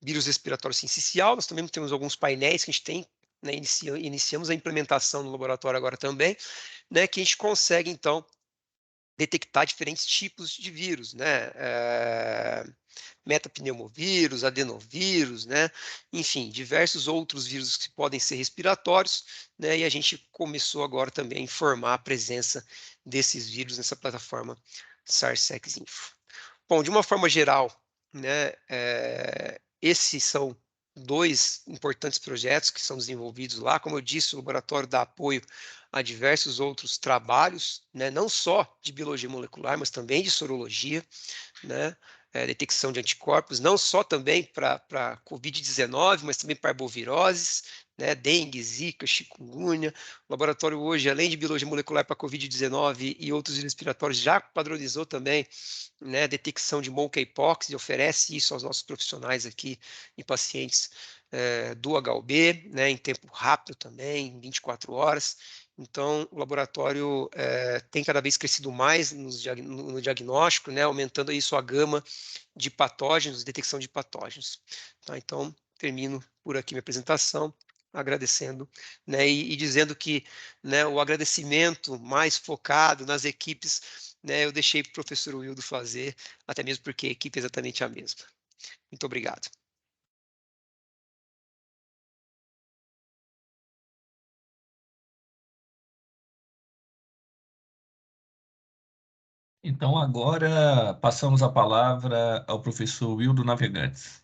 vírus respiratório sincicial. Nós também temos alguns painéis que a gente tem, né, iniciamos a implementação no laboratório agora também, né, que a gente consegue, então, detectar diferentes tipos de vírus, né, metapneumovírus, adenovírus, né, enfim, diversos outros vírus que podem ser respiratórios, né, e a gente começou agora também a informar a presença desses vírus nessa plataforma SARS-CoV-Info. Bom, de uma forma geral, né, esses são dois importantes projetos que são desenvolvidos lá. Como eu disse, o laboratório dá apoio a diversos outros trabalhos, né, não só de biologia molecular, mas também de sorologia, né, detecção de anticorpos, não só também para Covid-19, mas também para arboviroses, né, dengue, zika, chikungunya. O laboratório hoje, além de biologia molecular para Covid-19 e outros vírus respiratórios, já padronizou também, né, detecção de monkeypox e oferece isso aos nossos profissionais aqui em pacientes do HUB, né, em tempo rápido também, em 24 horas. Então, o laboratório tem cada vez crescido mais no diagnóstico, né, aumentando aí sua gama de patógenos, detecção de patógenos. Tá? Então, termino por aqui minha apresentação, agradecendo, né, e dizendo que, né, o agradecimento mais focado nas equipes, né, eu deixei para o professor Wildo fazer, até mesmo porque a equipe é exatamente a mesma. Muito obrigado. Então, agora passamos a palavra ao professor Wildo Navegantes.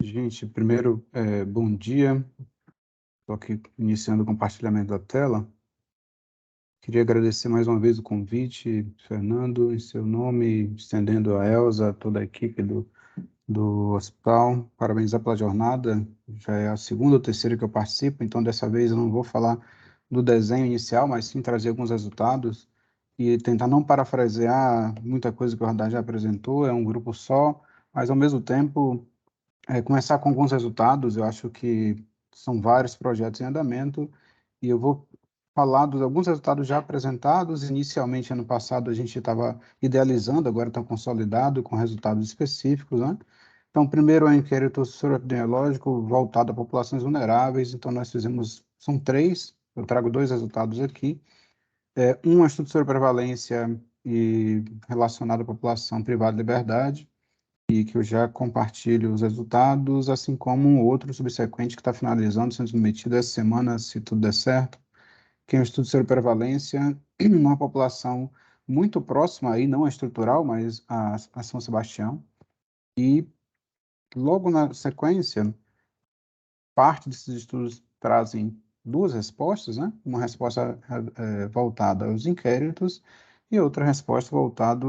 Gente, primeiro, bom dia. Estou aqui iniciando o compartilhamento da tela. Queria agradecer mais uma vez o convite, Fernando, em seu nome, estendendo a Elza, a toda a equipe do hospital. Parabenizar pela jornada. Já é a segunda ou terceira que eu participo, então dessa vez eu não vou falar do desenho inicial, mas sim trazer alguns resultados e tentar não parafrasear muita coisa que o Radar já apresentou. É um grupo só, mas ao mesmo tempo começar com alguns resultados. Eu acho que são vários projetos em andamento e eu vou falar de alguns resultados já apresentados. Inicialmente, ano passado, a gente estava idealizando, agora está consolidado com resultados específicos, né? Então, primeiro, é um inquérito soroepidemiológico voltado a populações vulneráveis. Então, nós fizemos, são três, eu trago dois resultados aqui. Um é estudo sobre prevalência e relacionado à população privada de liberdade, e que eu já compartilho os resultados, assim como um outro subsequente que está finalizando, sendo submetido essa semana, se tudo der certo, que é um estudo sobre prevalência numa população muito próxima aí, não a estrutural, mas a São Sebastião. E logo na sequência, parte desses estudos trazem duas respostas, né? Uma resposta voltada aos inquéritos e outra resposta voltada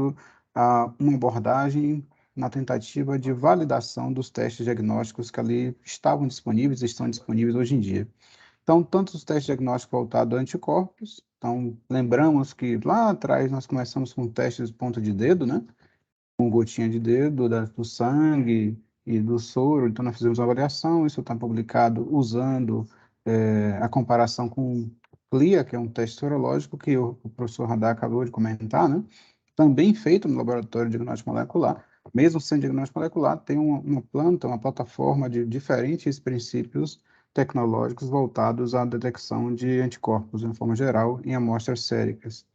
a uma abordagem na tentativa de validação dos testes diagnósticos que ali estavam disponíveis e estão disponíveis hoje em dia. Então, tanto os testes diagnósticos voltados a anticorpos, então, lembramos que lá atrás nós começamos com testes de ponta de dedo, né? Com gotinha de dedo, do sangue e do soro. Então, nós fizemos uma avaliação, isso está publicado usando a comparação com CLIA, que é um teste sorológico que o professor Radar acabou de comentar, né? Também feito no laboratório de diagnóstico molecular. Mesmo sendo diagnóstico molecular, tem uma plataforma de diferentes princípios tecnológicos voltados à detecção de anticorpos, de forma geral, em amostras séricas.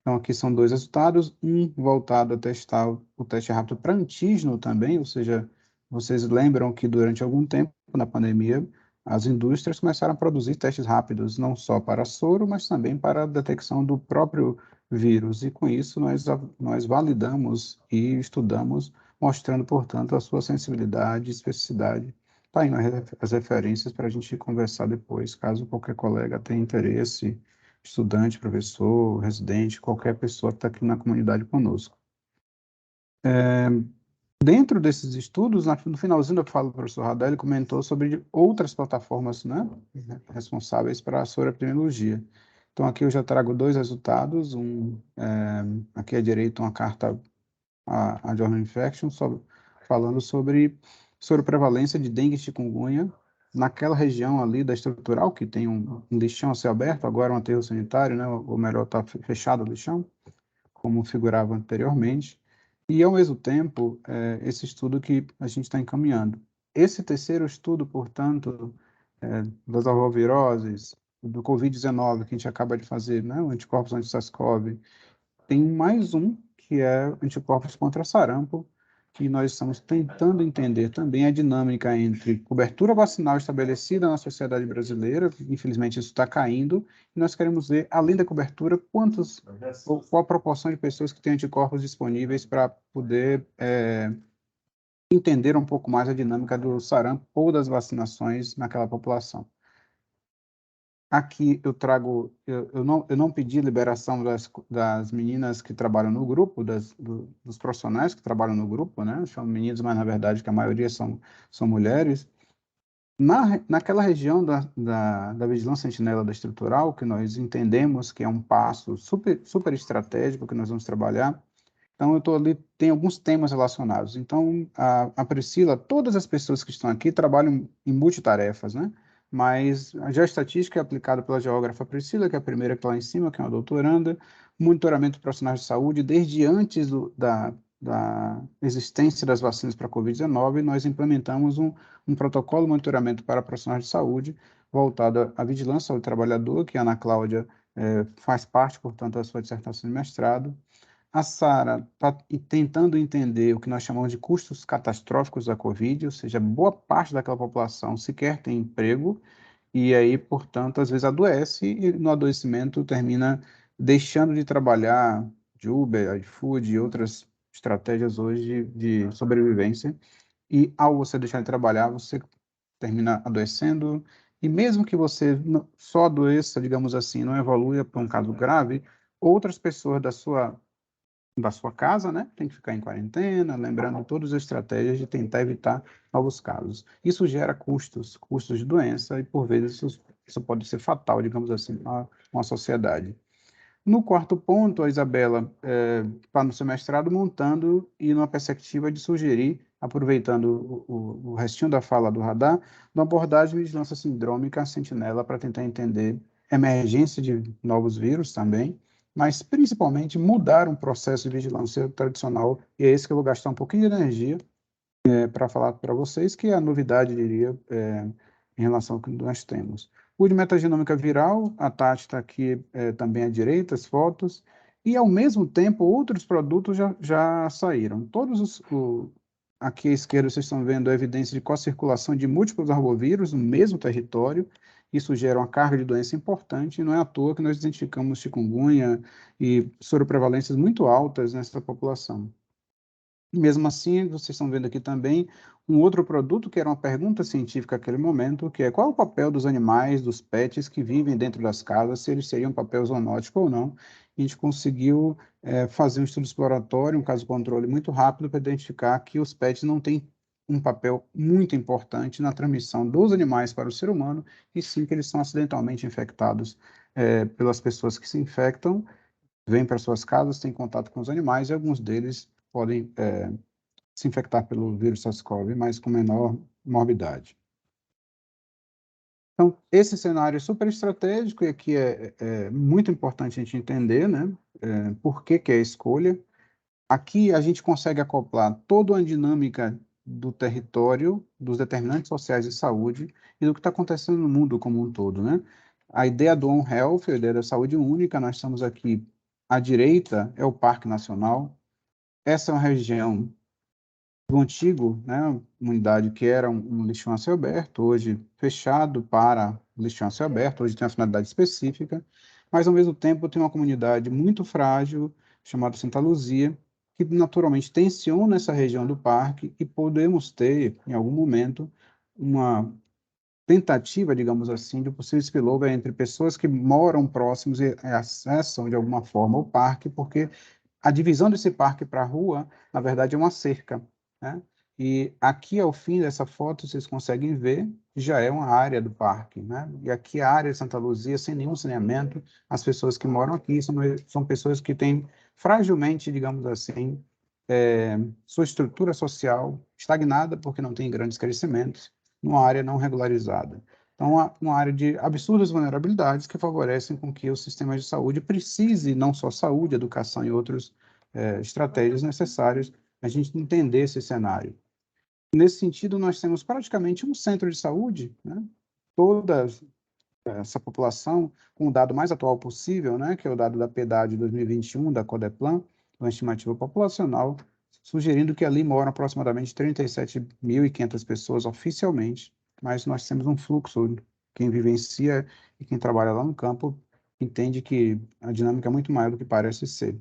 Então, aqui são dois resultados, um voltado a testar o teste rápido para antígeno também, ou seja, vocês lembram que durante algum tempo, na pandemia, as indústrias começaram a produzir testes rápidos, não só para soro, mas também para a detecção do próprio vírus, e com isso nós validamos e estudamos, mostrando, portanto, a sua sensibilidade e especificidade. Está aí as referências para a gente conversar depois, caso qualquer colega tenha interesse, estudante, professor, residente, qualquer pessoa que está aqui na comunidade conosco. Dentro desses estudos, no finalzinho da fala do professor Radar, ele comentou sobre outras plataformas, né, responsáveis para a soroepidemiologia. Então, aqui eu já trago dois resultados, aqui à direita uma carta a Journal Infection, falando sobre soroprevalência de dengue e chikungunya naquela região ali da estrutural, que tem um lixão a céu aberto, agora um aterro sanitário, né, ou melhor, está fechado o lixão, como figurava anteriormente, e ao mesmo tempo, esse estudo que a gente está encaminhando. Esse terceiro estudo, portanto, das arboviroses, do Covid-19, que a gente acaba de fazer, né, o anticorpos anti-SARS-CoV, tem mais um, que é anticorpos contra sarampo, que nós estamos tentando entender também a dinâmica entre cobertura vacinal estabelecida na sociedade brasileira, infelizmente isso está caindo, e nós queremos ver, além da cobertura, qual a proporção de pessoas que têm anticorpos disponíveis para poder entender um pouco mais a dinâmica do sarampo ou das vacinações naquela população. Aqui eu trago, eu não pedi liberação das meninas que trabalham no grupo, dos profissionais que trabalham no grupo, né? São meninos, mas na verdade que a maioria são mulheres. Naquela região da vigilância sentinela da estrutural, que nós entendemos que é um passo super estratégico que nós vamos trabalhar, então eu estou ali, tem alguns temas relacionados. Então, a Priscila, todas as pessoas que estão aqui trabalham em multitarefas, né? Mas a geoestatística é aplicada pela geógrafa Priscila, que é a primeira que está lá em cima, que é uma doutoranda, monitoramento de profissionais de saúde, desde antes da existência das vacinas para a Covid-19, nós implementamos um protocolo de monitoramento para profissionais de saúde, voltado à vigilância ao trabalhador, que a Ana Cláudia faz parte, portanto, da sua dissertação de mestrado. A Sara está tentando entender o que nós chamamos de custos catastróficos da Covid, ou seja, boa parte daquela população sequer tem emprego, e aí, portanto, às vezes adoece, e no adoecimento termina deixando de trabalhar de Uber, iFood e outras estratégias hoje de sobrevivência, e ao você deixar de trabalhar, você termina adoecendo, e mesmo que você só adoeça, digamos assim, não evolua para um caso grave, outras pessoas da sua casa, né? Tem que ficar em quarentena, lembrando todas as estratégias de tentar evitar novos casos. Isso gera custos de doença, e por vezes isso pode ser fatal, digamos assim, para uma sociedade. No quarto ponto, a Isabela está no seu mestrado montando e numa perspectiva de sugerir, aproveitando o restinho da fala do Radar, uma abordagem de vigilância sindrômica sentinela para tentar entender emergência de novos vírus também, mas principalmente mudar um processo de vigilância tradicional, e é esse que eu vou gastar um pouquinho de energia para falar para vocês, que é a novidade, diria, em relação ao que nós temos. O de metagenômica viral, a Tati está aqui também à direita, as fotos, e ao mesmo tempo outros produtos já saíram. Aqui à esquerda vocês estão vendo a evidência de co-circulação de múltiplos arbovírus no mesmo território, Isso gera uma carga de doença importante, e não é à toa que nós identificamos chikungunya e soroprevalências muito altas nessa população. Mesmo assim, vocês estão vendo aqui também um outro produto que era uma pergunta científica naquele momento, que é qual é o papel dos animais, dos pets que vivem dentro das casas, se eles seriam um papel zoonótico ou não. A gente conseguiu fazer um estudo exploratório, um caso controle muito rápido para identificar que os pets não têm um papel muito importante na transmissão dos animais para o ser humano, e sim que eles são acidentalmente infectados pelas pessoas que se infectam, vêm para suas casas, têm contato com os animais, e alguns deles podem se infectar pelo vírus SARS-CoV, mas com menor morbidade. Então, esse cenário é super estratégico, e aqui é muito importante a gente entender, né, por que é a escolha. Aqui a gente consegue acoplar toda a dinâmica do território, dos determinantes sociais de saúde e do que está acontecendo no mundo como um todo, né? A ideia do One Health, a ideia da saúde única, nós estamos aqui, à direita é o Parque Nacional. Essa é uma região do antigo, né, uma unidade que era um lixão a céu aberto, hoje fechado para lixão a céu aberto, hoje tem uma finalidade específica, mas ao mesmo tempo tem uma comunidade muito frágil, chamada Santa Luzia, que naturalmente tensiona essa região do parque, e podemos ter, em algum momento, uma tentativa, digamos assim, de possível spillover entre pessoas que moram próximos e acessam de alguma forma o parque, porque a divisão desse parque para a rua, na verdade, é uma cerca, né? E aqui, ao fim dessa foto, vocês conseguem ver, já é uma área do parque, né? E aqui a área de Santa Luzia, sem nenhum saneamento, as pessoas que moram aqui são pessoas que têm fragilmente, digamos assim, sua estrutura social estagnada, porque não tem grandes crescimentos, numa área não regularizada. Então, uma área de absurdas vulnerabilidades que favorecem com que o sistema de saúde precise não só saúde, educação e outras estratégias necessárias a gente entender esse cenário. Nesse sentido, nós temos praticamente um centro de saúde, né? Toda essa população, com o dado mais atual possível, né? Que é o dado da PEDAD de 2021, da Codeplan, uma estimativa populacional, sugerindo que ali moram aproximadamente 37.500 pessoas oficialmente, mas nós temos um fluxo. Quem vivencia e quem trabalha lá no campo entende que a dinâmica é muito maior do que parece ser.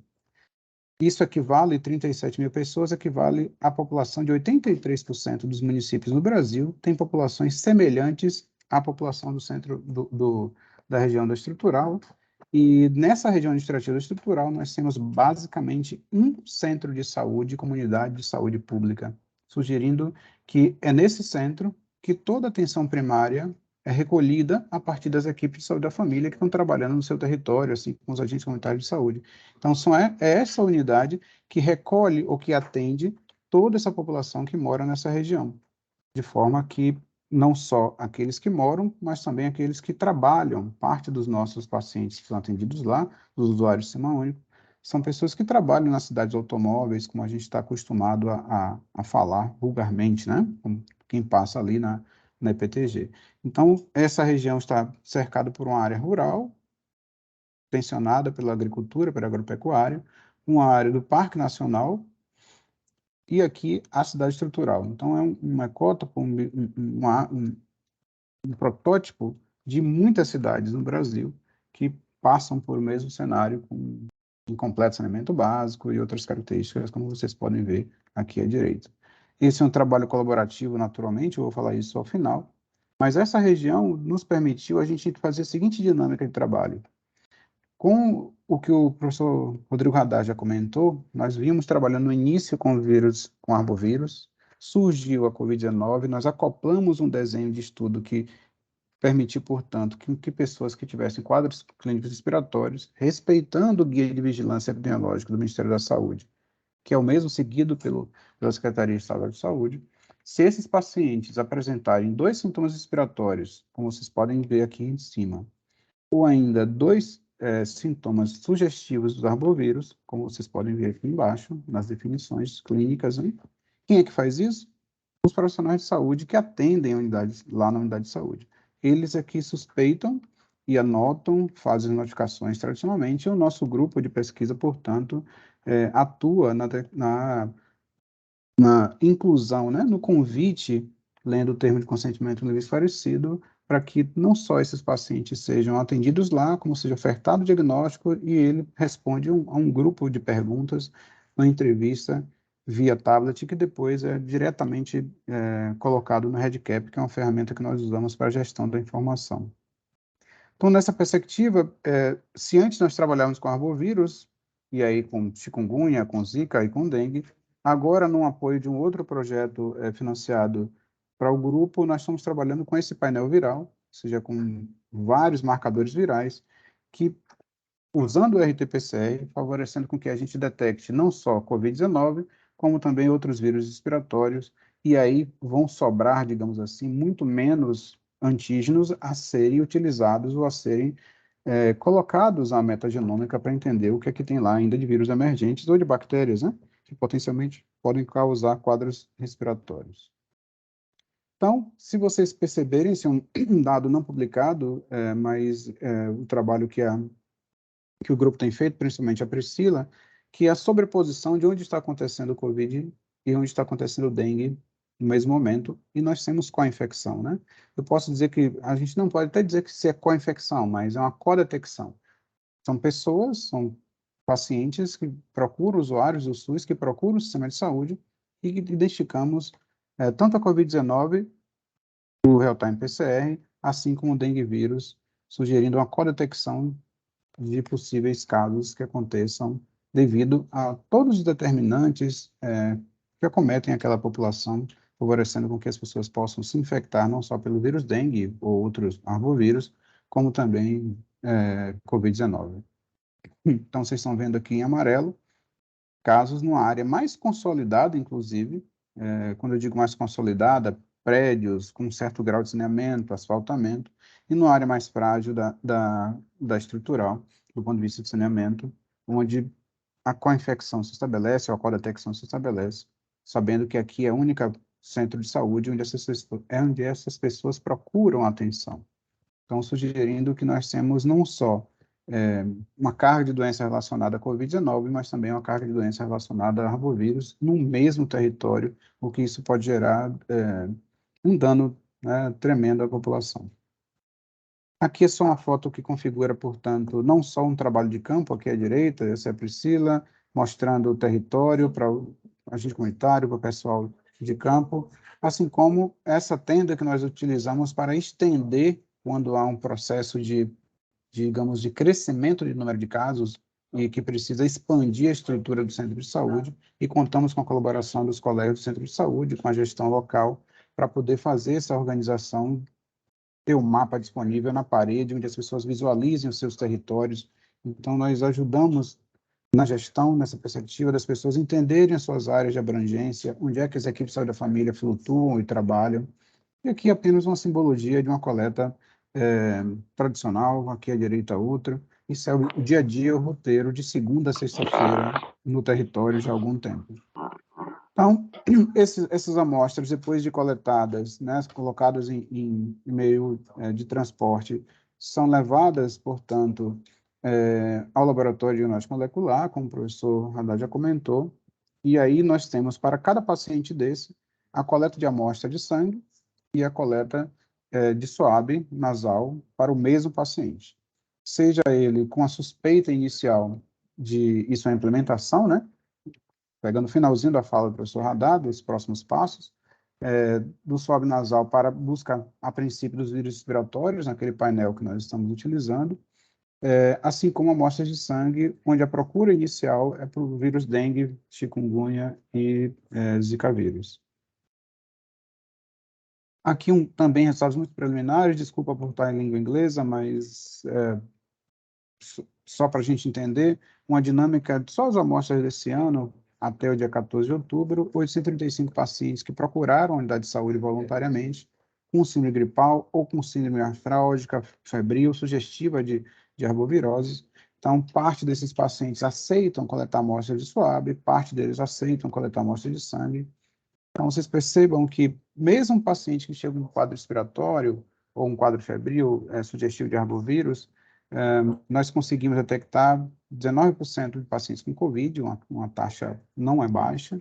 Isso equivale, 37 mil pessoas, equivale à população de 83% dos municípios no Brasil, tem populações semelhantes à população do centro da região da estrutural, e nessa região administrativa estrutural nós temos basicamente um centro de saúde, comunidade de saúde pública, sugerindo que é nesse centro que toda a atenção primária é recolhida a partir das equipes de saúde da família que estão trabalhando no seu território, assim como os agentes comunitários de saúde. Então, é essa unidade que recolhe ou que atende toda essa população que mora nessa região, de forma que não só aqueles que moram, mas também aqueles que trabalham. Parte dos nossos pacientes que são atendidos lá, dos usuários do Sistema Único, são pessoas que trabalham nas cidades automóveis, como a gente está acostumado a falar vulgarmente, né? Como quem passa ali na EPTG. Então, essa região está cercada por uma área rural, tensionada pela agricultura, pela agropecuária, uma área do Parque Nacional e aqui a cidade estrutural. Então, é um ecótopo, um protótipo de muitas cidades no Brasil que passam por o mesmo cenário, com incompleto saneamento básico e outras características, como vocês podem ver aqui à direita. Esse é um trabalho colaborativo, naturalmente, eu vou falar isso ao final, mas essa região nos permitiu a gente fazer a seguinte dinâmica de trabalho. Com o que o professor Rodrigo Haddad já comentou, nós vimos trabalhando no início com vírus, com arbovírus, surgiu a Covid-19, nós acoplamos um desenho de estudo que permitiu, portanto, que pessoas que tivessem quadros clínicos respiratórios, respeitando o guia de vigilância epidemiológica do Ministério da Saúde, que é o mesmo seguido pela Secretaria Estadual de Saúde, se esses pacientes apresentarem 2 sintomas respiratórios, como vocês podem ver aqui em cima, ou ainda 2 sintomas sugestivos dos arbovírus, como vocês podem ver aqui embaixo, nas definições clínicas, né? Quem é que faz isso? Os profissionais de saúde que atendem a unidade, lá na unidade de saúde. Eles aqui suspeitam e anotam, fazem notificações tradicionalmente, e o nosso grupo de pesquisa, portanto, atua na inclusão, né, no convite, lendo o termo de consentimento livre e esclarecido, para que não só esses pacientes sejam atendidos lá, como seja ofertado o diagnóstico e ele responde a um grupo de perguntas na entrevista via tablet, que depois é diretamente colocado no REDCap, que é uma ferramenta que nós usamos para a gestão da informação. Então, nessa perspectiva, se antes nós trabalhávamos com arbovírus, e aí com chikungunya, com zika e com dengue, agora, no apoio de um outro projeto financiado para o grupo, nós estamos trabalhando com esse painel viral, ou seja, com vários marcadores virais, que, usando o RT-PCR, favorecendo com que a gente detecte não só COVID-19, como também outros vírus respiratórios, e aí vão sobrar, digamos assim, muito menos antígenos a serem utilizados ou a serem colocados à metagenômica para entender o que é que tem lá ainda de vírus emergentes ou de bactérias, né, que potencialmente podem causar quadros respiratórios. Então, se vocês perceberem, esse é um dado não publicado, mas o trabalho que o grupo tem feito, principalmente a Priscila, que é a sobreposição de onde está acontecendo o COVID e onde está acontecendo o dengue no mesmo momento, e nós temos co-infecção, né? Eu posso dizer que, a gente não pode até dizer que se é co-infecção, mas é uma co-detecção. São pessoas, são pacientes que procuram, usuários do SUS, que procuram o sistema de saúde e que identificamos tanto a COVID-19, o real-time PCR, assim como o dengue vírus, sugerindo uma co-detecção de possíveis casos que aconteçam devido a todos os determinantes que acometem aquela população, favorecendo com que as pessoas possam se infectar não só pelo vírus dengue ou outros arbovírus, como também COVID-19. Então, vocês estão vendo aqui em amarelo casos numa área mais consolidada, inclusive, quando eu digo mais consolidada, prédios com um certo grau de saneamento, asfaltamento, e numa área mais frágil da estrutural, do ponto de vista de saneamento, onde a co-infecção se estabelece, ou a co-detecção se estabelece, sabendo que aqui é o único centro de saúde onde essas pessoas procuram atenção. Então, sugerindo que nós temos não só uma carga de doença relacionada à Covid-19, mas também uma carga de doença relacionada a arbovírus no mesmo território, o que isso pode gerar um dano, né, tremendo à população. Aqui é só uma foto que configura, portanto, não só um trabalho de campo, aqui à direita, essa é a Priscila, mostrando o território para o agente comunitário, para o pessoal de campo, assim como essa tenda que nós utilizamos para estender quando há um processo digamos, de crescimento de número de casos e que precisa expandir a estrutura do centro de saúde, e contamos com a colaboração dos colegas do centro de saúde, com a gestão local, para poder fazer essa organização, ter um mapa disponível na parede, onde as pessoas visualizem os seus territórios. Então, nós ajudamos na gestão, nessa perspectiva das pessoas entenderem as suas áreas de abrangência, onde é que as equipes de saúde da família flutuam e trabalham. E aqui apenas uma simbologia de uma coleta tradicional, aqui à direita outra. Isso é o dia a dia, o roteiro de segunda a sexta-feira no território já há algum tempo. Então, essas amostras, depois de coletadas, né, colocadas em meio de transporte, são levadas, portanto, ao laboratório de diagnóstico molecular, como o professor Haddad já comentou, e aí nós temos para cada paciente desse a coleta de amostra de sangue e a coleta de swab nasal para o mesmo paciente. Seja ele com a suspeita inicial isso é a implementação, né? Pegando o finalzinho da fala do professor Haddad, os próximos passos, do swab nasal para busca, a princípio, dos vírus respiratórios, naquele painel que nós estamos utilizando, assim como amostras de sangue, onde a procura inicial é para o vírus dengue, chikungunya e zika vírus. Aqui também resultados muito preliminares, desculpa por estar em língua inglesa, mas só para a gente entender, uma dinâmica de só as amostras desse ano, até o dia 14 de outubro, 835 pacientes que procuraram a unidade de saúde voluntariamente, com síndrome gripal ou com síndrome artrógica, febril, sugestiva de arbovirose. Então, parte desses pacientes aceitam coletar amostras de swab, parte deles aceitam coletar amostras de sangue. Então, vocês percebam que mesmo um paciente que chega com um quadro respiratório ou um quadro febril sugestivo de arbovírus, nós conseguimos detectar 19% de pacientes com COVID, uma taxa não é baixa,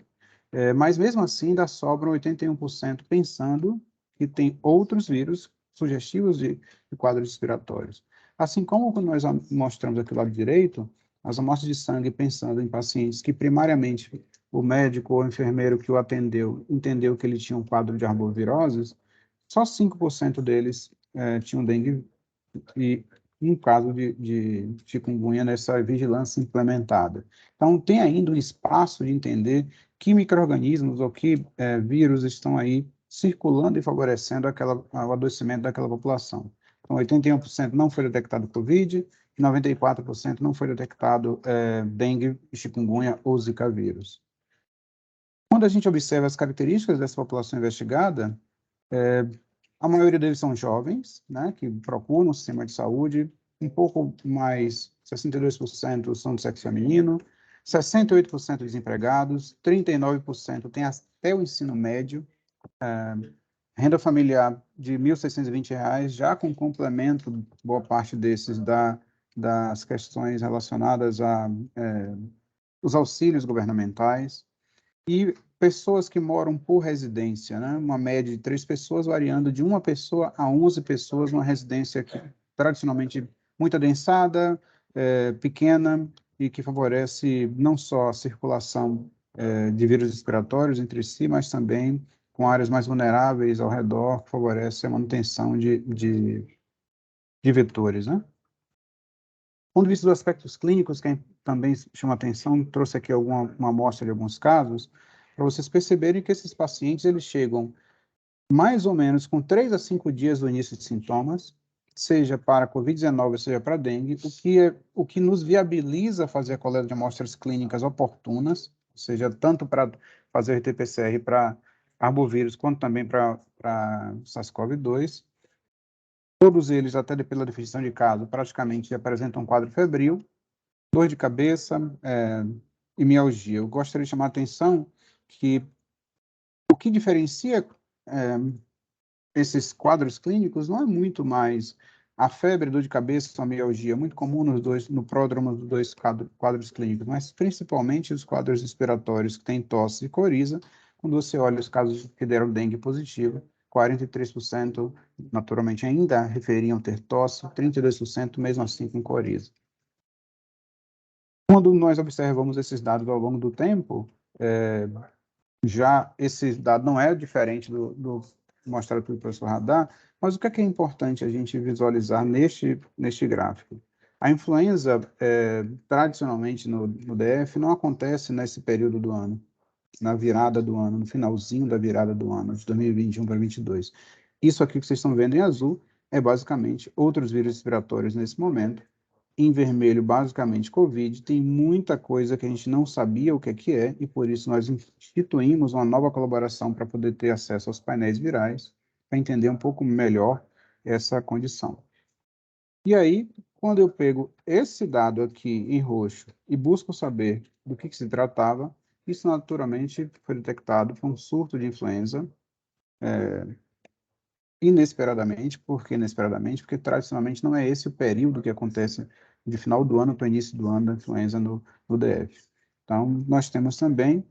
mas mesmo assim ainda sobram 81% pensando que tem outros vírus sugestivos de quadros respiratórios. Assim como quando nós mostramos aqui do lado direito, as amostras de sangue pensando em pacientes que primariamente o médico ou o enfermeiro que o atendeu entendeu que ele tinha um quadro de arboviroses, só 5% deles tinham dengue e um caso de chikungunya nessa vigilância implementada. Então, tem ainda um espaço de entender que micro-organismos ou que vírus estão aí circulando e favorecendo o adoecimento daquela população. Então, 81% não foi detectado Covid, 94% não foi detectado dengue, chikungunya ou zika vírus. Quando a gente observa as características dessa população investigada, a maioria deles são jovens, né, que procuram o sistema de saúde, um pouco mais, 62% são do sexo feminino, 68% desempregados, 39% têm até o ensino médio, renda familiar de R$ 1.620, já com complemento, boa parte desses, das questões relacionadas a os auxílios governamentais, e pessoas que moram por residência, né? Uma média de 3 pessoas, variando de 1 pessoa a 11 pessoas, uma residência que tradicionalmente muito adensada, pequena, e que favorece não só a circulação de vírus respiratórios entre si, mas também com áreas mais vulneráveis ao redor, que favorece a manutenção de vetores, né? Do ponto de vista dos aspectos clínicos, que também chama atenção, trouxe aqui uma amostra de alguns casos, para vocês perceberem que esses pacientes eles chegam mais ou menos com 3 a 5 dias do início de sintomas, seja para Covid-19, seja para dengue, o que nos viabiliza fazer a coleta de amostras clínicas oportunas, ou seja, tanto para fazer o RT-PCR para arbovírus, quanto também para SARS-CoV-2. Todos eles, até pela definição de caso, praticamente apresentam um quadro febril, dor de cabeça e mialgia. Eu gostaria de chamar a atenção que o que diferencia esses quadros clínicos não é muito mais a febre, dor de cabeça, a mialgia, muito comum no pródromo dos dois quadros clínicos, mas principalmente os quadros respiratórios que têm tosse e coriza. Quando você olha os casos que deram dengue positivo, 43% naturalmente ainda referiam ter tosse, 32% mesmo assim com coriza. Quando nós observamos esses dados ao longo do tempo, já esse dado não é diferente do mostrado pelo professor Hadar, mas o que é importante a gente visualizar neste gráfico? A influenza, tradicionalmente no DF, não acontece nesse período do ano, na virada do ano, no finalzinho da virada do ano, de 2021 para 2022. Isso aqui que vocês estão vendo em azul é basicamente outros vírus respiratórios nesse momento. Em vermelho, basicamente, Covid. Tem muita coisa que a gente não sabia o que é, e por isso nós instituímos uma nova colaboração para poder ter acesso aos painéis virais, para entender um pouco melhor essa condição. E aí, quando eu pego esse dado aqui em roxo e busco saber do que se tratava, isso naturalmente foi detectado por um surto de influenza, inesperadamente. Por que inesperadamente? Porque tradicionalmente não é esse o período que acontece de final do ano para início do ano da influenza no DF. Então, nós temos também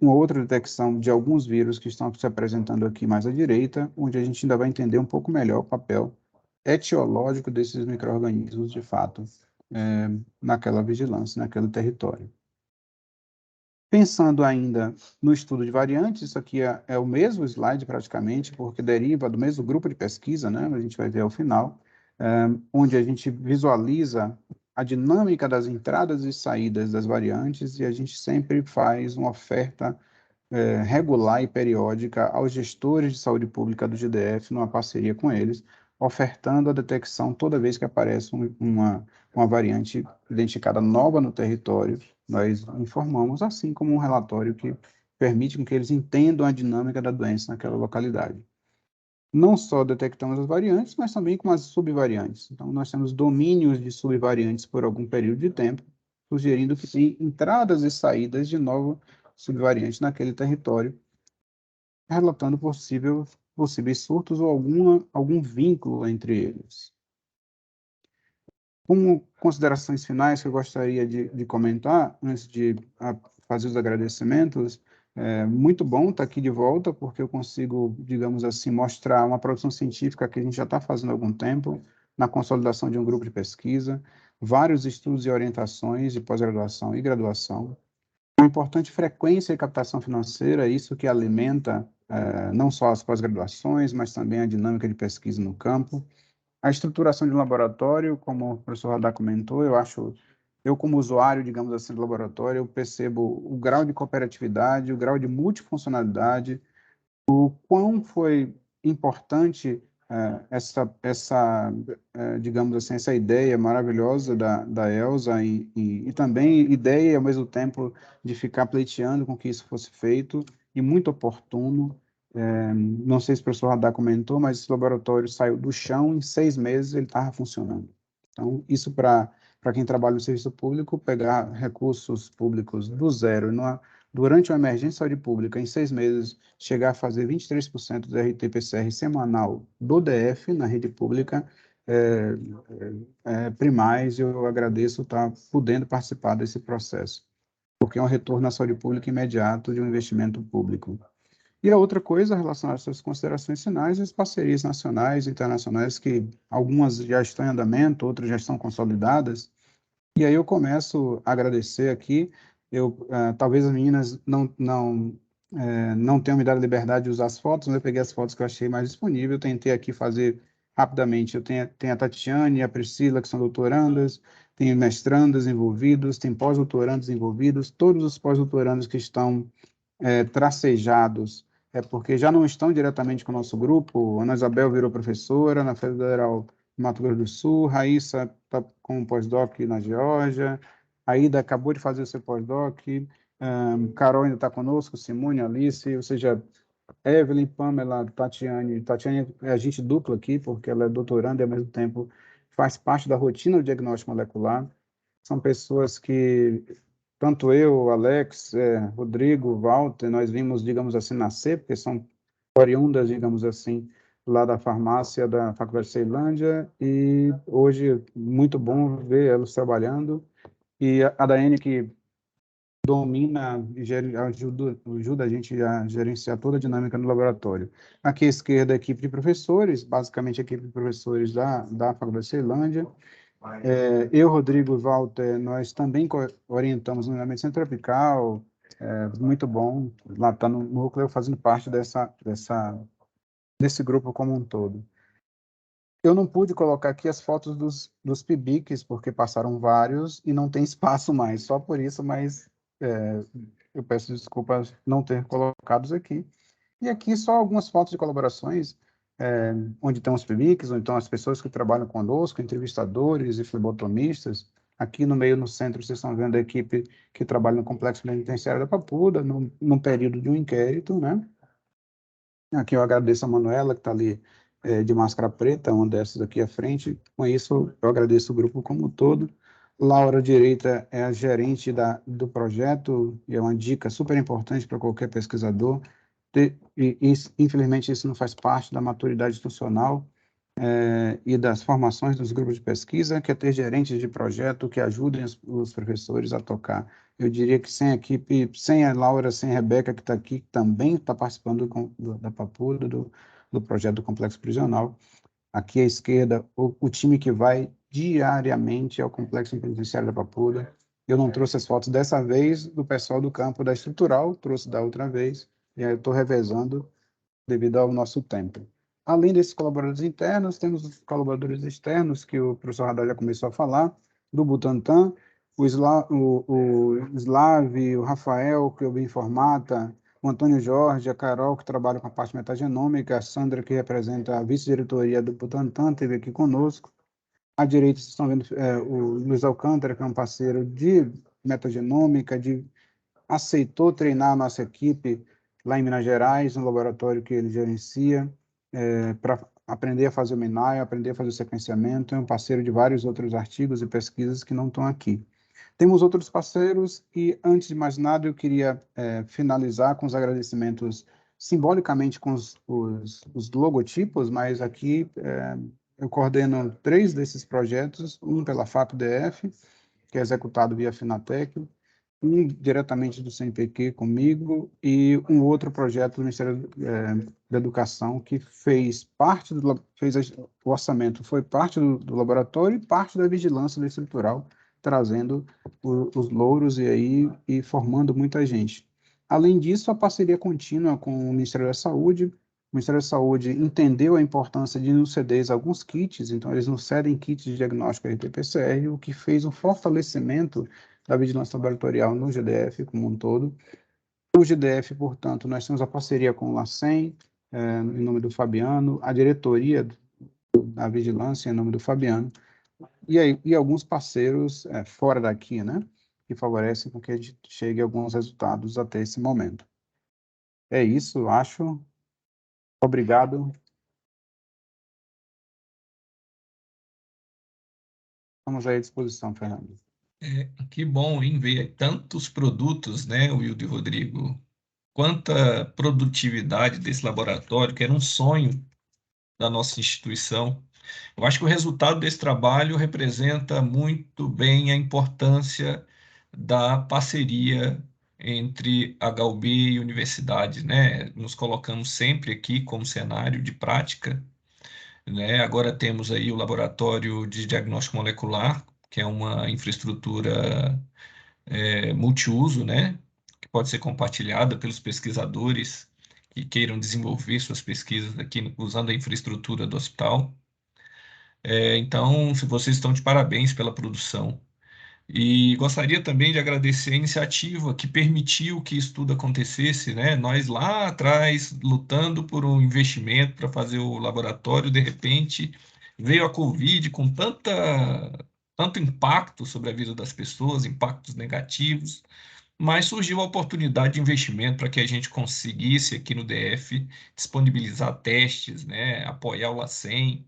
uma outra detecção de alguns vírus que estão se apresentando aqui mais à direita, onde a gente ainda vai entender um pouco melhor o papel etiológico desses micro-organismos, de fato, naquela vigilância, naquele território. Pensando ainda no estudo de variantes, isso aqui é o mesmo slide praticamente, porque deriva do mesmo grupo de pesquisa, né? A gente vai ver ao final, onde a gente visualiza a dinâmica das entradas e saídas das variantes, e a gente sempre faz uma oferta regular e periódica aos gestores de saúde pública do GDF, numa parceria com eles, ofertando a detecção toda vez que aparece uma variante identificada nova no território. Nós informamos, assim como um relatório que permite que eles entendam a dinâmica da doença naquela localidade. Não só detectamos as variantes, mas também com as subvariantes. Então, nós temos domínios de subvariantes por algum período de tempo, sugerindo que tem entradas e saídas de novo subvariante naquele território, relatando possíveis surtos ou algum vínculo entre eles. Como considerações finais que eu gostaria de comentar, antes de fazer os agradecimentos, É muito bom estar aqui de volta, porque eu consigo, digamos assim, mostrar uma produção científica que a gente já está fazendo há algum tempo, na consolidação de um grupo de pesquisa, vários estudos e orientações de pós-graduação e graduação, uma importante frequência e captação financeira, isso que alimenta não só as pós-graduações, mas também a dinâmica de pesquisa no campo. A estruturação de um laboratório, como o professor Radar comentou, eu como usuário, digamos assim, do laboratório, eu percebo o grau de cooperatividade, o grau de multifuncionalidade, quão foi importante digamos assim, essa ideia maravilhosa da Elsa e também ideia, ao mesmo tempo, de ficar pleiteando com que isso fosse feito e muito oportuno. Não sei se o professor Radar comentou, mas esse laboratório saiu do chão, em 6 meses ele estava funcionando. Então, isso para quem trabalha no serviço público, pegar recursos públicos do zero, durante uma emergência de saúde pública, em 6 meses, chegar a fazer 23% do RT-PCR semanal do DF na rede pública, primais, eu agradeço estar podendo participar desse processo, porque é um retorno à saúde pública imediato de um investimento público. E a outra coisa relacionada às suas considerações finais, as parcerias nacionais e internacionais, que algumas já estão em andamento, outras já estão consolidadas. E aí eu começo a agradecer aqui. Talvez as meninas não tenham me dado a liberdade de usar as fotos, mas eu peguei as fotos que eu achei mais disponível. Eu tentei aqui fazer rapidamente. Tenho a Tatiane e a Priscila, que são doutorandas, tenho mestrandas envolvidos, tem pós-doutorandos envolvidos, todos os pós-doutorandos que estão tracejados, porque já não estão diretamente com o nosso grupo. Ana Isabel virou professora na Federal do Mato Grosso do Sul, Raíssa está com um pós-doc na Geórgia, Aida acabou de fazer o seu pós-doc, Carol ainda está conosco, Simone, Alice, ou seja, Evelyn, Pamela, Tatiane. Tatiane é agente dupla aqui, porque ela é doutoranda e, ao mesmo tempo, faz parte da rotina do diagnóstico molecular. São pessoas que tanto eu, Alex, Rodrigo, Walter, nós vimos, digamos assim, nascer, porque são oriundas, digamos assim, lá da farmácia da Faculdade de Ceilândia, e hoje muito bom ver elas trabalhando, e a Daiane, que domina e ajuda a gente a gerenciar toda a dinâmica no laboratório. Aqui à esquerda, a equipe de professores, basicamente a equipe de professores da Faculdade de Ceilândia. Eu, Rodrigo e Walter, nós também orientamos na medicina tropical, muito bom, lá está no núcleo, fazendo parte desse grupo como um todo. Eu não pude colocar aqui as fotos dos PIBICs, porque passaram vários e não tem espaço mais, só por isso, mas eu peço desculpas não ter colocados aqui. E aqui só algumas fotos de colaborações, onde estão os PIBICs, onde estão as pessoas que trabalham conosco, entrevistadores e flebotomistas. Aqui no meio, no centro, vocês estão vendo a equipe que trabalha no Complexo Penitenciário da Papuda, num período de um inquérito, né? Aqui eu agradeço a Manuela, que está ali de máscara preta, uma dessas aqui à frente. Com isso, eu agradeço o grupo como um todo. Laura Direita é a gerente do projeto, e é uma dica super importante para qualquer pesquisador. Infelizmente, isso não faz parte da maturidade institucional e das formações dos grupos de pesquisa, que é ter gerentes de projeto que ajudem os professores a tocar. Eu diria que sem a equipe, sem a Laura, sem a Rebeca, que está aqui, que também está participando da Papuda, do projeto do Complexo Prisional, aqui à esquerda, o time que vai diariamente ao Complexo Penitenciário da Papuda. Eu não trouxe as fotos dessa vez do pessoal do campo da estrutural, trouxe da outra vez, e aí eu estou revezando devido ao nosso tempo. Além desses colaboradores internos, temos os colaboradores externos, que o professor Radar já começou a falar, do Butantan, o Slav, o Rafael, que é o bioinformata, o Antônio Jorge, a Carol, que trabalha com a parte metagenômica, a Sandra, que representa a vice-diretoria do Butantan, esteve aqui conosco. À direita, vocês estão vendo o Luiz Alcântara, que é um parceiro de metagenômica, aceitou treinar a nossa equipe lá em Minas Gerais, no laboratório que ele gerencia, para aprender a fazer o MinAI, aprender a fazer o sequenciamento. É um parceiro de vários outros artigos e pesquisas que não estão aqui. Temos outros parceiros e, antes de mais nada, eu queria finalizar com os agradecimentos simbolicamente com os logotipos, mas aqui eu coordeno 3 desses projetos, um pela FAP-DF, que é executado via Finatec, um diretamente do CNPq comigo e um outro projeto do Ministério da Educação que fez parte o orçamento, foi parte do laboratório e parte da vigilância estrutural, trazendo os louros e formando muita gente. Além disso, a parceria contínua com o Ministério da Saúde. O Ministério da Saúde entendeu a importância de nos ceder alguns kits, então eles nos cedem kits de diagnóstico RT-PCR, o que fez um fortalecimento da vigilância laboratorial no GDF como um todo. O GDF, portanto, nós temos a parceria com o LACEN, em nome do Fabiano, a diretoria da vigilância, em nome do Fabiano, e alguns parceiros fora daqui, né, que favorecem com que a gente chegue a alguns resultados até esse momento. É isso, acho. Obrigado. Estamos aí à disposição, Fernando. Que bom em ver tantos produtos, né, Wildo e Rodrigo? Quanta produtividade desse laboratório, que era um sonho da nossa instituição. Eu acho que o resultado desse trabalho representa muito bem a importância da parceria entre HUB e universidade, né? Nos colocamos sempre aqui como cenário de prática, né? Agora temos aí o laboratório de diagnóstico molecular, que é uma infraestrutura multiuso, né? Que pode ser compartilhada pelos pesquisadores que queiram desenvolver suas pesquisas aqui usando a infraestrutura do hospital. Então, se vocês estão de parabéns pela produção. E gostaria também de agradecer a iniciativa que permitiu que isso tudo acontecesse, né? Nós lá atrás, lutando por um investimento para fazer o laboratório, de repente veio a Covid com tanto impacto sobre a vida das pessoas, impactos negativos, mas surgiu a oportunidade de investimento para que a gente conseguisse aqui no DF disponibilizar testes, né? Apoiar o LACEN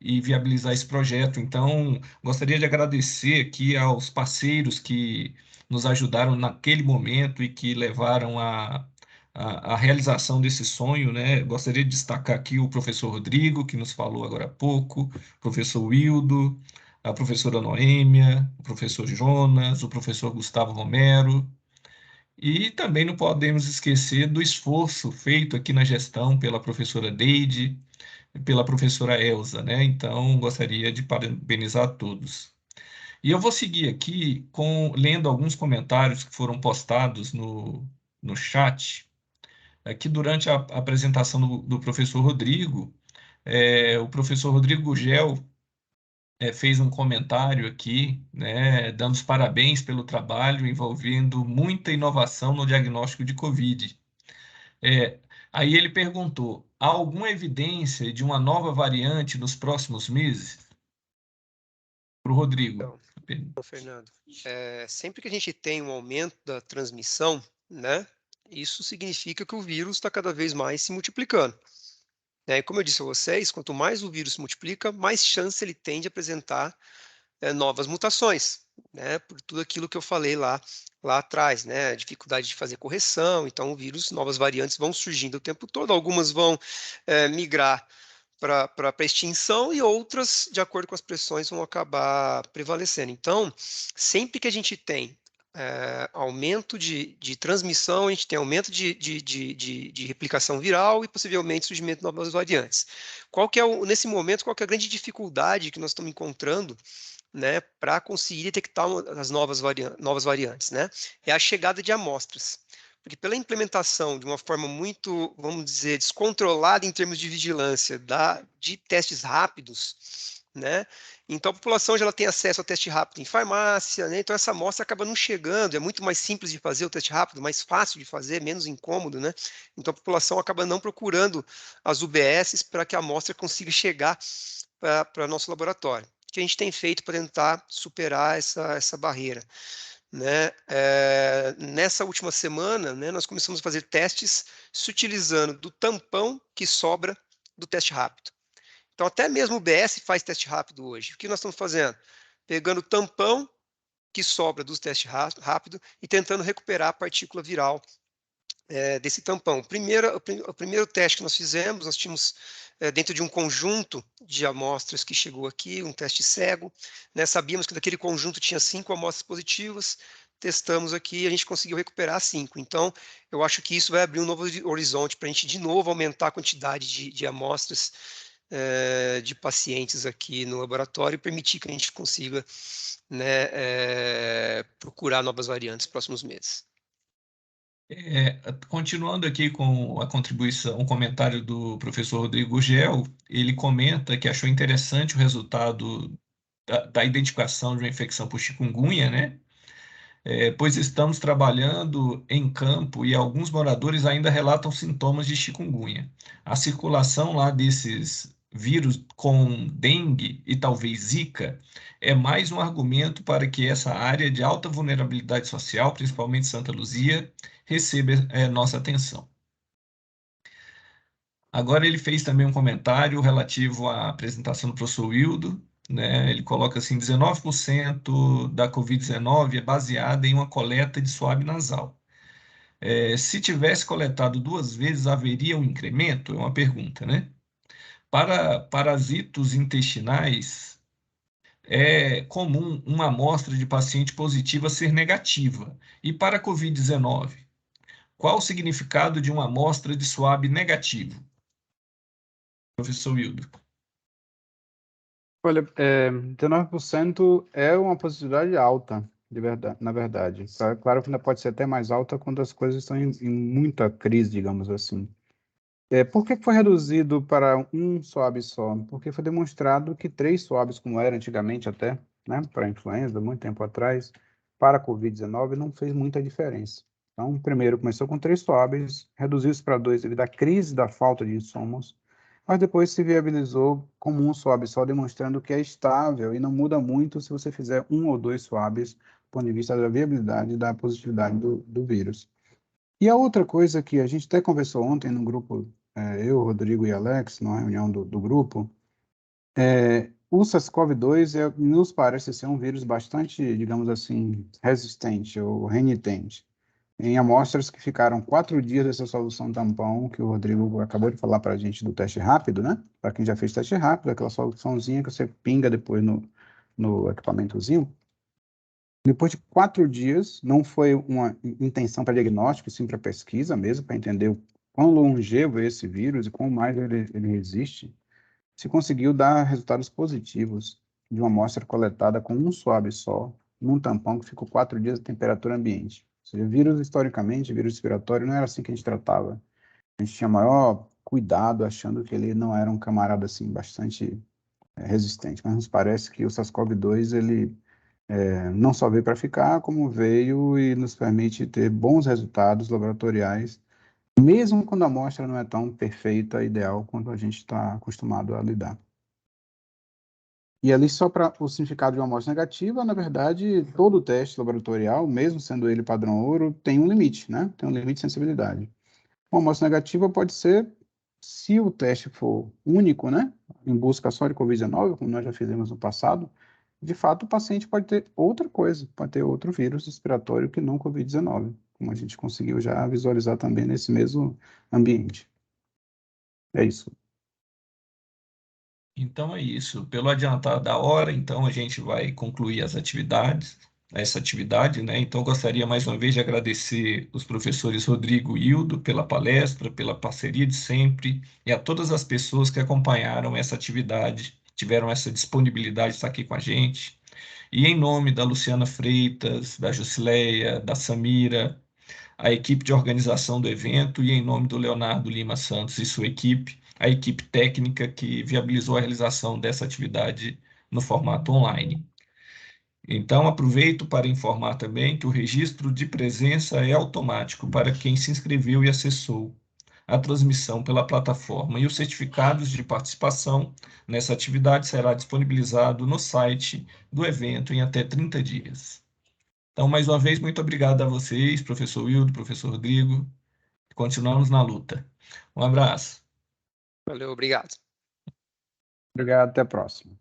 e viabilizar esse projeto. Então, gostaria de agradecer aqui aos parceiros que nos ajudaram naquele momento e que levaram a realização desse sonho, né? Gostaria de destacar aqui o professor Rodrigo, que nos falou agora há pouco, o professor Wildo, a professora Noêmia, o professor Jonas, o professor Gustavo Romero, e também não podemos esquecer do esforço feito aqui na gestão pela professora Deide, pela professora Elza, né? Então, gostaria de parabenizar a todos. E eu vou seguir aqui lendo alguns comentários que foram postados no chat. Aqui durante a apresentação do professor Rodrigo, o professor Rodrigo Gugel fez um comentário aqui, né, dando os parabéns pelo trabalho envolvendo muita inovação no diagnóstico de Covid. Aí ele perguntou: há alguma evidência de uma nova variante nos próximos meses? Para o Rodrigo. Então, Fernando, sempre que a gente tem um aumento da transmissão, né, isso significa que o vírus está cada vez mais se multiplicando. E como eu disse a vocês, quanto mais o vírus se multiplica, mais chance ele tem de apresentar novas mutações, né, por tudo aquilo que eu falei lá atrás, né, dificuldade de fazer correção, então o vírus, novas variantes vão surgindo o tempo todo, algumas vão migrar para extinção e outras, de acordo com as pressões, vão acabar prevalecendo. Então, sempre que a gente tem aumento de transmissão, a gente tem aumento de replicação viral e possivelmente surgimento de novas variantes. Nesse momento, qual que é a grande dificuldade que nós estamos encontrando, né, para conseguir detectar as novas variantes, né? É a chegada de amostras. Porque pela implementação de uma forma muito, vamos dizer, descontrolada em termos de vigilância de testes rápidos, né? Então a população já tem acesso a teste rápido em farmácia, né? Então essa amostra acaba não chegando, é muito mais simples de fazer o teste rápido, mais fácil de fazer, menos incômodo, né? Então a população acaba não procurando as UBSs para que a amostra consiga chegar para o nosso laboratório. O que a gente tem feito para tentar superar essa barreira? Né? Nessa última semana, né, nós começamos a fazer testes se utilizando do tampão que sobra do teste rápido. Então, até mesmo o UBS faz teste rápido hoje. O que nós estamos fazendo? Pegando o tampão que sobra dos testes rápido e tentando recuperar a partícula viral desse tampão. O primeiro teste que nós fizemos, nós tínhamos dentro de um conjunto de amostras que chegou aqui, um teste cego, né, sabíamos que daquele conjunto tinha 5 amostras positivas, testamos aqui e a gente conseguiu recuperar 5. Então, eu acho que isso vai abrir um novo horizonte para a gente, de novo, aumentar a quantidade de amostras de pacientes aqui no laboratório e permitir que a gente consiga, né, procurar novas variantes nos próximos meses. Continuando aqui com a contribuição, um comentário do professor Rodrigo Gel, ele comenta que achou interessante o resultado da identificação de uma infecção por chikungunya, né? Pois estamos trabalhando em campo e alguns moradores ainda relatam sintomas de chikungunya. A circulação lá desses vírus com dengue e talvez zika é mais um argumento para que essa área de alta vulnerabilidade social, principalmente Santa Luzia, receba nossa atenção. Agora ele fez também um comentário relativo à apresentação do professor Wildo, né? Ele coloca assim, 19% da Covid-19 é baseada em uma coleta de swab nasal. Se tivesse coletado 2 vezes, haveria um incremento? É uma pergunta, né? Para parasitos intestinais, é comum uma amostra de paciente positiva ser negativa. E para a Covid-19, qual o significado de uma amostra de swab negativo? Professor Wildo. Olha, 19% é uma positividade alta, de verdade, na verdade. Claro que ainda pode ser até mais alta quando as coisas estão em muita crise, digamos assim. Por que foi reduzido para um swab só? Porque foi demonstrado que 3 swabs, como era antigamente até, né, para a influenza, muito tempo atrás, para a Covid-19, não fez muita diferença. Então, primeiro começou com 3 swabs, reduziu-se para 2 devido à crise da falta de insumos, mas depois se viabilizou como um swab só, demonstrando que é estável e não muda muito se você fizer 1 ou 2 swabs, do ponto de vista da viabilidade e da positividade do vírus. E a outra coisa que a gente até conversou ontem no grupo, eu, Rodrigo e Alex, numa reunião do grupo, o SARS-CoV-2 nos parece ser um vírus bastante, digamos assim, resistente ou renitente. Em amostras que ficaram 4 dias dessa solução tampão, que o Rodrigo acabou de falar para a gente do teste rápido, né? Para quem já fez teste rápido, aquela soluçãozinha que você pinga depois no equipamentozinho. Depois de 4 dias, não foi uma intenção para diagnóstico, sim para pesquisa mesmo, para entender o quão longevo é esse vírus e quão mais ele resiste, se conseguiu dar resultados positivos de uma amostra coletada com um swab só, num tampão que ficou 4 dias de temperatura ambiente. Ou seja, vírus, historicamente, vírus respiratório, não era assim que a gente tratava. A gente tinha maior cuidado, achando que ele não era um camarada, assim, bastante resistente. Mas nos parece que o SARS-CoV-2, ele não só veio para ficar, como veio e nos permite ter bons resultados laboratoriais, mesmo quando a amostra não é tão perfeita, ideal, quanto a gente está acostumado a lidar. E ali, só para o significado de uma amostra negativa, na verdade, todo teste laboratorial, mesmo sendo ele padrão ouro, tem um limite, né? Tem um limite de sensibilidade. Uma amostra negativa pode ser, se o teste for único, né? Em busca só de Covid-19, como nós já fizemos no passado, de fato, o paciente pode ter outra coisa, pode ter outro vírus respiratório que não Covid-19, como a gente conseguiu já visualizar também nesse mesmo ambiente. É isso. Então é isso. Pelo adiantado da hora, então a gente vai concluir essa atividade, né? Então gostaria mais uma vez de agradecer os professores Rodrigo e Hildo pela palestra, pela parceria de sempre e a todas as pessoas que acompanharam essa atividade, tiveram essa disponibilidade de estar aqui com a gente. E em nome da Luciana Freitas, da Jusileia, da Samira, a equipe de organização do evento e em nome do Leonardo Lima Santos e sua equipe, a equipe técnica que viabilizou a realização dessa atividade no formato online. Então, aproveito para informar também que o registro de presença é automático para quem se inscreveu e acessou a transmissão pela plataforma, e os certificados de participação nessa atividade será disponibilizado no site do evento em até 30 dias. Então, mais uma vez, muito obrigado a vocês, professor Wildo, professor Rodrigo. Continuamos na luta. Um abraço. Valeu, obrigado. Obrigado, até a próxima.